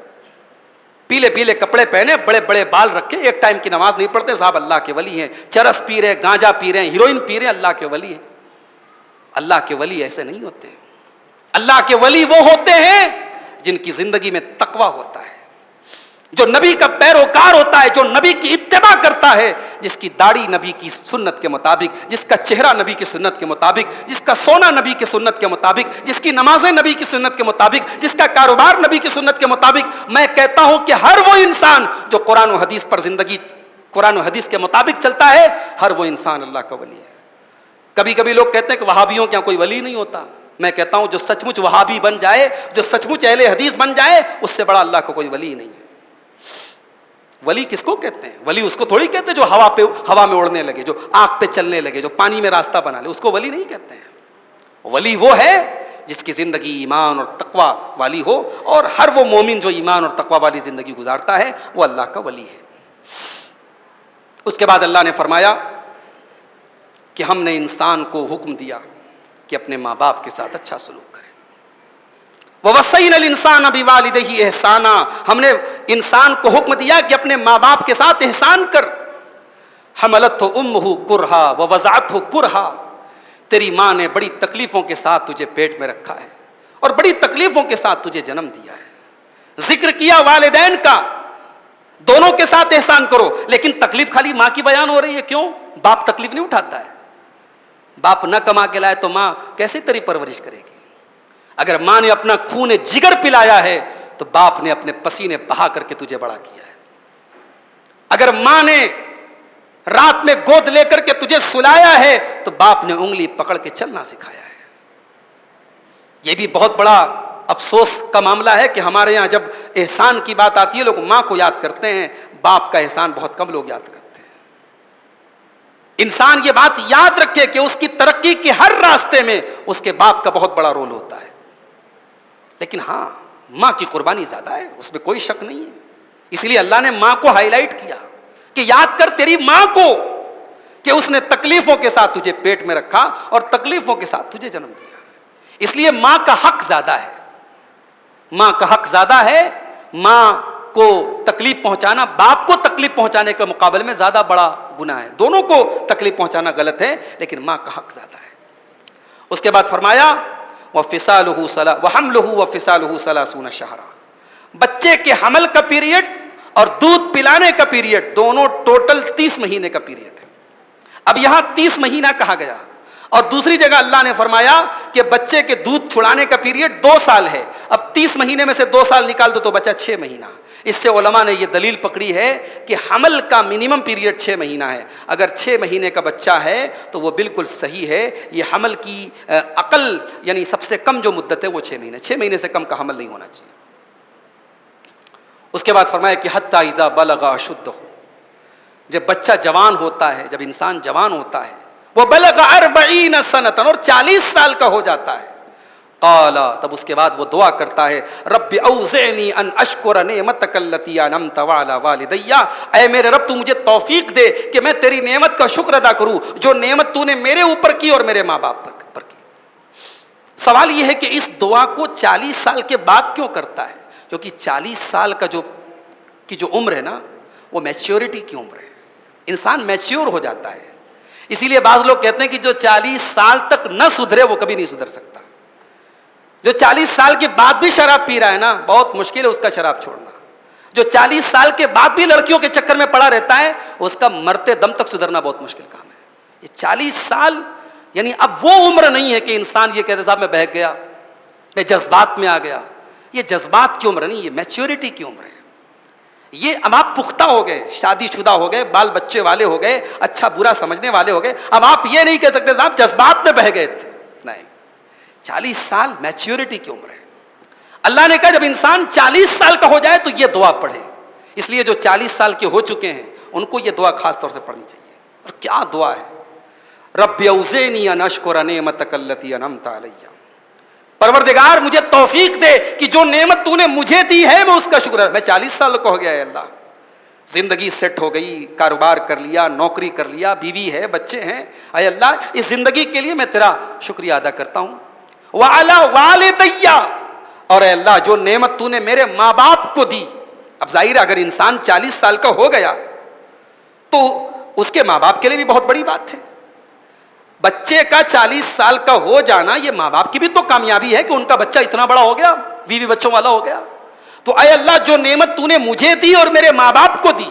Speaker 1: پیلے پیلے کپڑے پہنے، بڑے بڑے بال رکھے، ایک ٹائم کی نماز نہیں پڑھتے، صاحب اللہ کے ولی ہیں، چرس پی رہے، گانجا پی رہے ہیں، ہیروئن پی رہے ہیں، اللہ کے ولی ہیں۔ اللہ کے ولی ایسے نہیں ہوتے، اللہ کے ولی وہ ہوتے ہیں جن کی زندگی میں تقوی ہوتا ہے، جو نبی کا پیروکار ہوتا ہے، جو نبی کی اتباع کرتا ہے، جس کی داڑھی نبی کی سنت کے مطابق، جس کا چہرہ نبی کی سنت کے مطابق، جس کا سونا نبی کی سنت کے مطابق، جس کی نمازیں نبی کی سنت کے مطابق، جس کا کاروبار نبی کی سنت کے مطابق۔ میں کہتا ہوں کہ ہر وہ انسان جو قرآن و حدیث پر زندگی، قرآن و حدیث کے مطابق چلتا ہے، ہر وہ انسان اللہ کا ولی ہے۔ کبھی کبھی لوگ کہتے ہیں کہ وہابیوں کے یہاں کوئی ولی نہیں ہوتا، میں کہتا ہوں جو سچ مچ وہابی بن جائے، جو سچ مچ اہل حدیث بن جائے، اس سے بڑا اللہ کا کوئی ولی نہیں ہے۔ ولی کس کو کہتے ہیں؟ ولی اس کو تھوڑی کہتے جو ہوا میں اڑنے لگے، جو آگ پہ چلنے لگے، جو پانی میں راستہ بنا لے، اس کو ولی نہیں کہتے ہیں۔ ولی وہ ہے جس کی زندگی ایمان اور تقوی والی ہو، اور ہر وہ مومن جو ایمان اور تقوی والی زندگی گزارتا ہے وہ اللہ کا ولی ہے۔ اس کے بعد اللہ نے فرمایا کہ ہم نے انسان کو حکم دیا کہ اپنے ماں باپ کے ساتھ اچھا سلوک کرے۔ وَوَصَّيْنَا الْإِنسَانَ بِوَالِدَيْهِ إِحْسَانًا، ہم نے انسان کو حکم دیا کہ اپنے ماں باپ کے ساتھ احسان کر۔ حَمَلَتْهُ أُمُّهُ كُرْهًا وَوَضَعَتْهُ كُرْهًا، تیری ماں نے بڑی تکلیفوں کے ساتھ تجھے پیٹ میں رکھا ہے اور بڑی تکلیفوں کے ساتھ تجھے جنم دیا ہے۔ ذکر کیا والدین کا، دونوں کے ساتھ احسان کرو. لیکن تکلیف خالی ماں کی بیان ہو رہی ہے, کیوں؟ باپ تکلیف نہیں اٹھاتا ہے. باپ نہ کما کے لائے تو ماں کیسے تیری پرورش کرے گی؟ اگر ماں نے اپنا خون جگر پلایا ہے تو باپ نے اپنے پسینے بہا کر کے تجھے بڑا کیا ہے. اگر ماں نے رات میں گود لے کر کے تجھے سلایا ہے تو باپ نے انگلی پکڑ کے چلنا سکھایا ہے. یہ بھی بہت بڑا افسوس کا معاملہ ہے کہ ہمارے یہاں جب احسان کی بات آتی ہے لوگ ماں کو یاد کرتے ہیں, باپ کا احسان بہت کم لوگ یاد کرتے ہیں. انسان یہ بات یاد رکھے کہ اس کی ترقی کے ہر راستے میں اس کے باپ کا بہت بڑا رول ہوتا ہے. لیکن ہاں, ماں کی قربانی زیادہ ہے, اس میں کوئی شک نہیں ہے. اس لیے اللہ نے ماں کو ہائی لائٹ کیا کہ یاد کر تیری ماں کو کہ اس نے تکلیفوں کے ساتھ تجھے پیٹ میں رکھا اور تکلیفوں کے ساتھ تجھے جنم دیا. اس لیے ماں کا حق زیادہ ہے, ماں کا حق زیادہ ہے. ماں کو تکلیف پہنچانا باپ کو تکلیف پہنچانے کے مقابلے میں زیادہ بڑا گناہ ہے. دونوں کو تکلیف پہنچانا غلط ہے, لیکن ماں کا حق زیادہ ہے. اس کے بعد فرمایا وَحَمْلُهُ وَفِصَالُهُ 30 شهرا. بچے کے حمل کا پیریڈ اور دودھ پلانے کا پیریڈ دونوں ٹوٹل 30 مہینے کا پیریڈ ہے. اب یہاں 30 مہینہ کہا گیا, اور دوسری جگہ اللہ نے فرمایا کہ بچے کے دودھ چھڑانے کا پیریڈ 2 سال ہے. اب 30 مہینے میں سے 2 سال نکال دو تو بچہ 6 مہینہ. اس سے علماء نے یہ دلیل پکڑی ہے کہ حمل کا منیمم پیریڈ 6 مہینہ ہے. اگر 6 مہینے کا بچہ ہے تو وہ بالکل صحیح ہے. یہ حمل کی اقل یعنی سب سے کم جو مدت ہے وہ 6 مہینے. 6 مہینے سے کم کا حمل نہیں ہونا چاہیے. اس کے بعد فرمایا کہ حتی اذا بلغ اشدہ, جب بچہ جوان ہوتا ہے, جب انسان جوان ہوتا ہے, وہ بلغ 40 سنۃ, اور 40 سال کا ہو جاتا ہے. قال, تب اس کے بعد وہ دعا کرتا ہے رب اوزعنی ان اشکر نعمتک التی انعمت علی والدی. اے میرے رب تو مجھے توفیق دے کہ میں تیری نعمت کا شکر ادا کروں جو نعمت تو نے میرے اوپر کی اور میرے ماں باپ پر کی. سوال یہ ہے کہ اس دعا کو 40 سال کے بعد کیوں کرتا ہے؟ کیونکہ 40 سال کا جو عمر ہے نا, وہ میچیورٹی کی عمر ہے. انسان میچیور ہو جاتا ہے. اسی لیے بعض لوگ کہتے ہیں کہ جو 40 سال تک نہ سدھرے وہ کبھی نہیں سدھر سکتا. جو 40 سال کے بعد بھی شراب پی رہا ہے نا, بہت مشکل ہے اس کا شراب چھوڑنا. جو 40 سال کے بعد بھی لڑکیوں کے چکر میں پڑا رہتا ہے, اس کا مرتے دم تک سدھرنا بہت مشکل کام ہے. یہ 40 سال یعنی اب وہ عمر نہیں ہے کہ انسان یہ کہتے صاحب میں بہک گیا, میں جذبات میں آ گیا. یہ جذبات کی عمر نہیں, یہ میچیورٹی کی عمر ہے. یہ اب آپ پختہ ہو گئے, شادی شدہ ہو گئے, بال بچے والے ہو گئے, اچھا برا سمجھنے والے ہو گئے. اب آپ یہ نہیں کہہ سکتے صاحب جذبات میں بہ گئے تھے. نہیں, 40 سال میچیورٹی کی عمر ہے. اللہ نے کہا جب انسان 40 سال کا ہو جائے تو یہ دعا پڑھے. اس لیے جو 40 سال کے ہو چکے ہیں ان کو یہ دعا خاص طور سے پڑھنی چاہیے. اور کیا دعا ہے, رب اوزعنی ان اشکر نعمتک التی انعمت علی. پروردگار مجھے توفیق دے کہ جو نعمت تو نے مجھے دی ہے میں اس کا شکر. میں 40 سال کا ہو گیا ہے اللہ, زندگی سیٹ ہو گئی, کاروبار کر لیا, نوکری کر لیا, بیوی ہے, بچے ہیں. اے اللہ اس زندگی کے لیے میں تیرا شکریہ ادا کرتا ہوں. وعلی والدی, اور اے اللہ جو نعمت تو نے میرے ماں باپ کو دی. اب ظاہر ہے اگر انسان 40 سال کا ہو گیا تو اس کے ماں باپ کے لیے بھی بہت بڑی بات ہے. بچے کا 40 سال کا ہو جانا یہ ماں باپ کی بھی تو کامیابی ہے کہ ان کا بچہ اتنا بڑا ہو گیا, بیوی بچوں والا ہو گیا. تو اے اللہ جو نعمت تو نے مجھے دی اور میرے ماں باپ کو دی,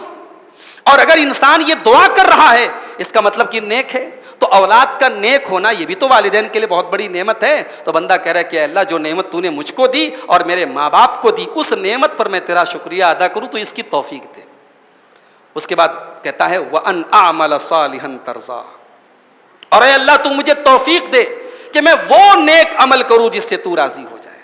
Speaker 1: اور اگر انسان یہ دعا کر رہا ہے اس کا مطلب کہ نیک ہے. تو اولاد کا نیک ہونا یہ بھی تو والدین کے لیے بہت بڑی نعمت ہے. تو بندہ کہہ رہا ہے کہ اے اللہ جو نعمت تو نے مجھ کو دی اور میرے ماں باپ کو دی, اس نعمت پر میں تیرا شکریہ ادا کروں تو اس کی توفیق دے. اس کے بعد کہتا ہے وَأَنْ أَعْمَلَ صَالِحًا تَرْضَاهُ, اور اے اللہ تو مجھے توفیق دے کہ میں وہ نیک عمل کروں جس سے تو راضی ہو جائے.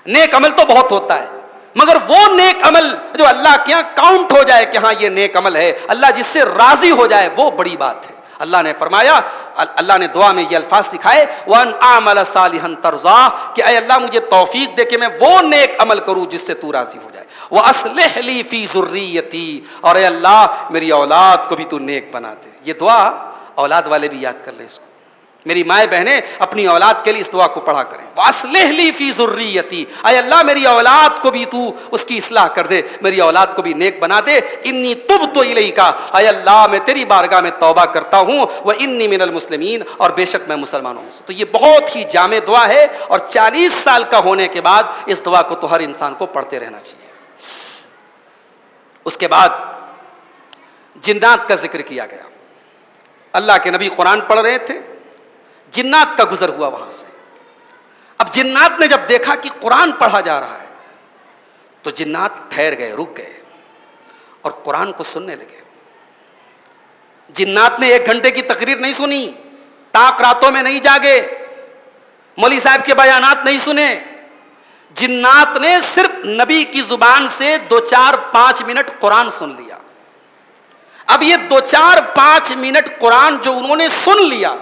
Speaker 1: نیک عمل تو بہت ہوتا ہے مگر وہ نیک عمل جو اللہ کے یہاں کاؤنٹ ہو جائے کہ ہاں یہ نیک عمل ہے, اللہ جس سے راضی ہو جائے, وہ بڑی بات ہے. اللہ نے فرمایا, اللہ نے دعا میں یہ الفاظ سکھائے وَأَنْ أَعْمَلَ صَالِحًا تَرْضَاهُ, کہ اے اللہ مجھے توفیق دے کہ میں وہ نیک عمل کروں جس سے تو راضی ہو جائے. وَأَصْلِحْ لِي فِي ذُرِّيَّتِي, اور اے اللہ میری اولاد کو بھی تو نیک بنا دے. یہ دعا اولاد والے بھی یاد کر لیں اس کو. میری مائیں بہنیں اپنی اولاد کے لیے اس دعا کو پڑھا کریں. وَأَصْلِحْ لِي فِي ذُرِّيَّتِي, اے اللہ میری اولاد کو بھی تو اس کی اصلاح کر دے, میری اولاد کو بھی نیک بنا دے. انی تبت الیک, اے اللہ میں تیری بارگاہ میں توبہ کرتا ہوں. وانی من المسلمین, اور بے شک میں مسلمانوں میں سے. تو یہ بہت ہی جامع دعا ہے, اور 40 سال کا ہونے کے بعد اس دعا کو تو ہر انسان کو پڑھتے رہنا چاہیے. اس کے بعد جنات کا ذکر کیا گیا. اللہ کے نبی قرآن پڑھ رہے تھے, جنات کا گزر ہوا وہاں سے. اب جنات نے جب دیکھا کہ قرآن پڑھا جا رہا ہے تو جنات ٹھہر گئے, رک گئے اور قرآن کو سننے لگے. جنات نے 1 گھنٹے کی تقریر نہیں سنی, تاک راتوں میں نہیں جاگے, مولوی صاحب کے بیانات نہیں سنے. جنات نے صرف نبی کی زبان سے 2-4-5 منٹ قرآن سن لیا. اب یہ 2-4-5 منٹ قرآن جو انہوں نے سن لیا,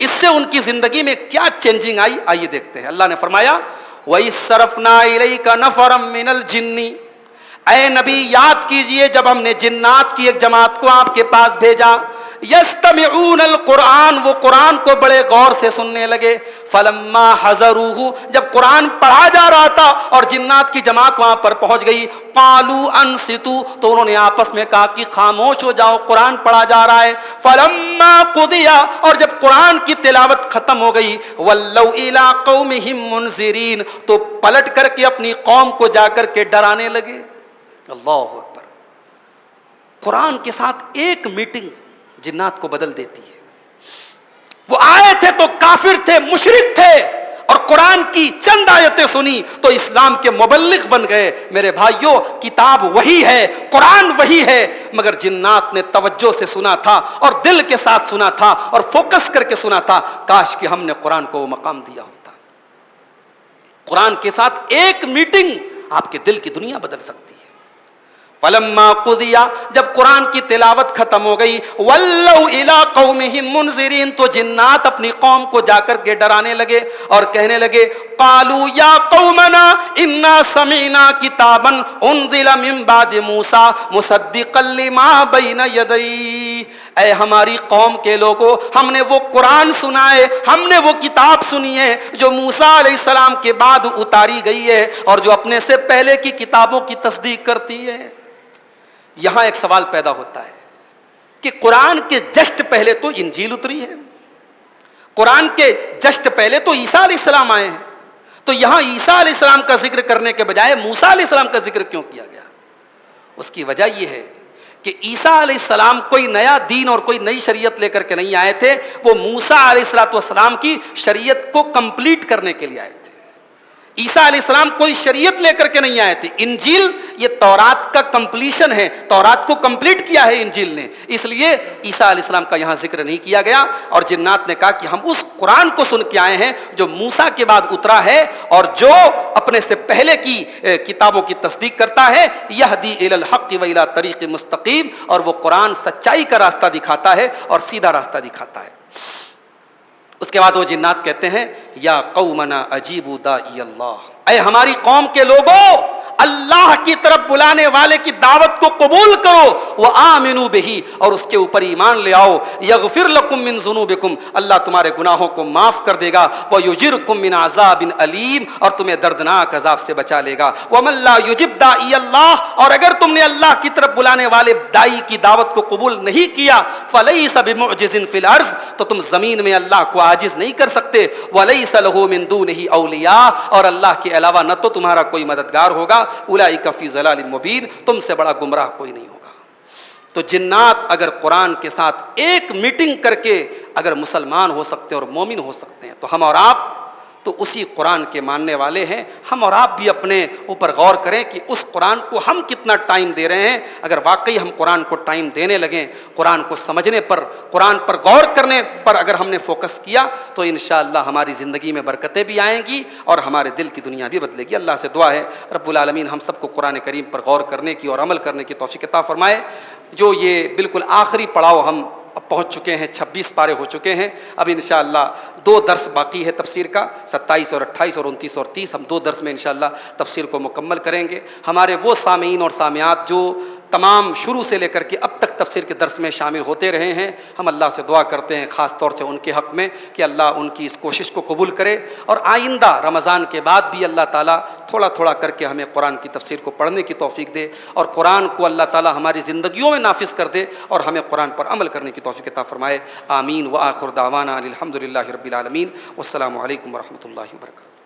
Speaker 1: اس سے ان کی زندگی میں کیا چینجنگ آئی, آئیے دیکھتے ہیں. اللہ نے فرمایا وَإِذْ صَرَفْنَا إِلَيْكَ نَفَرًا مِّنَ الْجِنِّ, اے نبی یاد کیجئے جب ہم نے جنات کی ایک جماعت کو آپ کے پاس بھیجا. یستمعون القرآن, وہ قرآن کو بڑے غور سے سننے لگے. فلما حضروہ, جب قرآن پڑھا جا رہا تھا اور جنات کی جماعت وہاں پر پہنچ گئی, قالوا انصتوا, تو انہوں نے آپس میں کہا کہ خاموش ہو جاؤ, قرآن پڑھا جا رہا ہے. فلما قضی, اور جب قرآن کی تلاوت ختم ہو گئی, ولوا الی قومہم منذرین, تو پلٹ کر کے اپنی قوم کو جا کر کے ڈرانے لگے. اللہ اکبر. قرآن کے ساتھ ایک میٹنگ جنات کو بدل دیتی ہے. وہ آئے تھے تو کافر تھے, مشرک تھے, اور قرآن کی چند آیتیں سنی تو اسلام کے مبلغ بن گئے. میرے بھائیوں, کتاب وہی ہے, قرآن وہی ہے, مگر جنات نے توجہ سے سنا تھا اور دل کے ساتھ سنا تھا اور فوکس کر کے سنا تھا. کاش کہ ہم نے قرآن کو وہ مقام دیا ہوتا. قرآن کے ساتھ ایک میٹنگ آپ کے دل کی دنیا بدل سکتی ہے. فلما قضی, جب قرآن کی تلاوت ختم ہو گئی, ولوا الی قومہم منذرین, تو جنات اپنی قوم کو جا کر کے ڈرانے لگے اور کہنے لگے قالوا یا قومنا انا سمعنا کتابا انزل من بعد موسیٰ مصدقا لما بین یدیہ, اے ہماری قوم کے لوگوں, ہم نے وہ قرآن سنا ہے, ہم نے وہ کتاب سنی ہے جو موسیٰ علیہ السلام کے بعد اتاری گئی ہے اور جو اپنے سے پہلے کی کتابوں کی تصدیق کرتی ہے. یہاں ایک سوال پیدا ہوتا ہے کہ قرآن کے جسٹ پہلے تو انجیل اتری ہے, قرآن کے جسٹ پہلے تو عیسیٰ علیہ السلام آئے ہیں, تو یہاں عیسیٰ علیہ السلام کا ذکر کرنے کے بجائے موسیٰ علیہ السلام کا ذکر کیوں کیا گیا؟ اس کی وجہ یہ ہے کہ عیسیٰ علیہ السلام کوئی نیا دین اور کوئی نئی شریعت لے کر کے نہیں آئے تھے, وہ موسیٰ علیہ السلام کی شریعت کو کمپلیٹ کرنے کے لیے آئے تھے. عیسیٰ علیہ السلام کوئی شریعت لے کر کے نہیں آئے تھے. انجیل یہ تورات کا کمپلیشن ہے, تورات کو کمپلیٹ کیا ہے انجیل نے, اس لیے عیسیٰ علیہ السلام کا یہاں ذکر نہیں کیا گیا. اور جنات نے کہا کہ ہم اس قرآن کو سن کے آئے ہیں جو موسیٰ کے بعد اترا ہے اور جو اپنے سے پہلے کی کتابوں کی تصدیق کرتا ہے. یہدی الی الحق و الی طریق مستقیم, اور وہ قرآن سچائی کا راستہ دکھاتا ہے اور سیدھا راستہ دکھاتا ہے. اس کے بعد وہ جنات کہتے ہیں یا قومنا اجیبوا داعی اللہ, اے ہماری قوم کے لوگوں, اللہ کی طرف بلانے والے کی دعوت کو قبول کرو, وآمنوا بہ, اور اس کے اوپر ایمان لے آؤ. یغفر لکم من ذنوبکم, اللہ تمہارے گناہوں کو معاف کر دے گا. ویجرکم من عذاب علیم, اور تمہیں دردناک عذاب سے بچا لے گا. ومن لا یجب داعی اللہ, اور اگر تم نے اللہ کی طرف بلانے والے دائی کی دعوت کو قبول نہیں کیا, فلیس بمعجز فی الارض, تو تم زمین میں اللہ کو عاجز نہیں کر سکتے. ولیس لہ من دونہ اولیاء, اور اللہ کے علاوہ نہ تو تمہارا کوئی مددگار ہوگا. اولئک فی ضلال مبین, تم سے بڑا گمراہ کوئی نہیں ہوگا. تو جنات اگر قرآن کے ساتھ ایک میٹنگ کر کے اگر مسلمان ہو سکتے اور مومن ہو سکتے ہیں, تو ہم اور آپ تو اسی قرآن کے ماننے والے ہیں. ہم اور آپ بھی اپنے اوپر غور کریں کہ اس قرآن کو ہم کتنا ٹائم دے رہے ہیں. اگر واقعی ہم قرآن کو ٹائم دینے لگیں, قرآن کو سمجھنے پر, قرآن پر غور کرنے پر اگر ہم نے فوکس کیا, تو انشاءاللہ ہماری زندگی میں برکتیں بھی آئیں گی اور ہمارے دل کی دنیا بھی بدلے گی. اللہ سے دعا ہے رب العالمین ہم سب کو قرآن کریم پر غور کرنے کی اور عمل کرنے کی توفیق عطا فرمائے. جو یہ بالکل آخری پڑاؤ ہم اب پہنچ چکے ہیں, 26 پارے ہو چکے ہیں. اب انشاءاللہ 2 درس باقی ہے تفسیر کا, 27 اور 28 اور 29 اور 30. ہم 2 درس میں انشاءاللہ تفسیر کو مکمل کریں گے. ہمارے وہ سامعین اور سامعات جو تمام شروع سے لے کر کے اب تک تفسیر کے درس میں شامل ہوتے رہے ہیں, ہم اللہ سے دعا کرتے ہیں خاص طور سے ان کے حق میں کہ اللہ ان کی اس کوشش کو قبول کرے, اور آئندہ رمضان کے بعد بھی اللہ تعالیٰ تھوڑا تھوڑا کر کے ہمیں قرآن کی تفسیر کو پڑھنے کی توفیق دے, اور قرآن کو اللہ تعالیٰ ہماری زندگیوں میں نافذ کر دے اور ہمیں قرآن پر عمل کرنے کی توفیق عطا فرمائے. آمین. وآخر دعوانا الحمد للہ رب العالمین. والسلام علیکم ورحمۃ اللہ وبرکاتہ.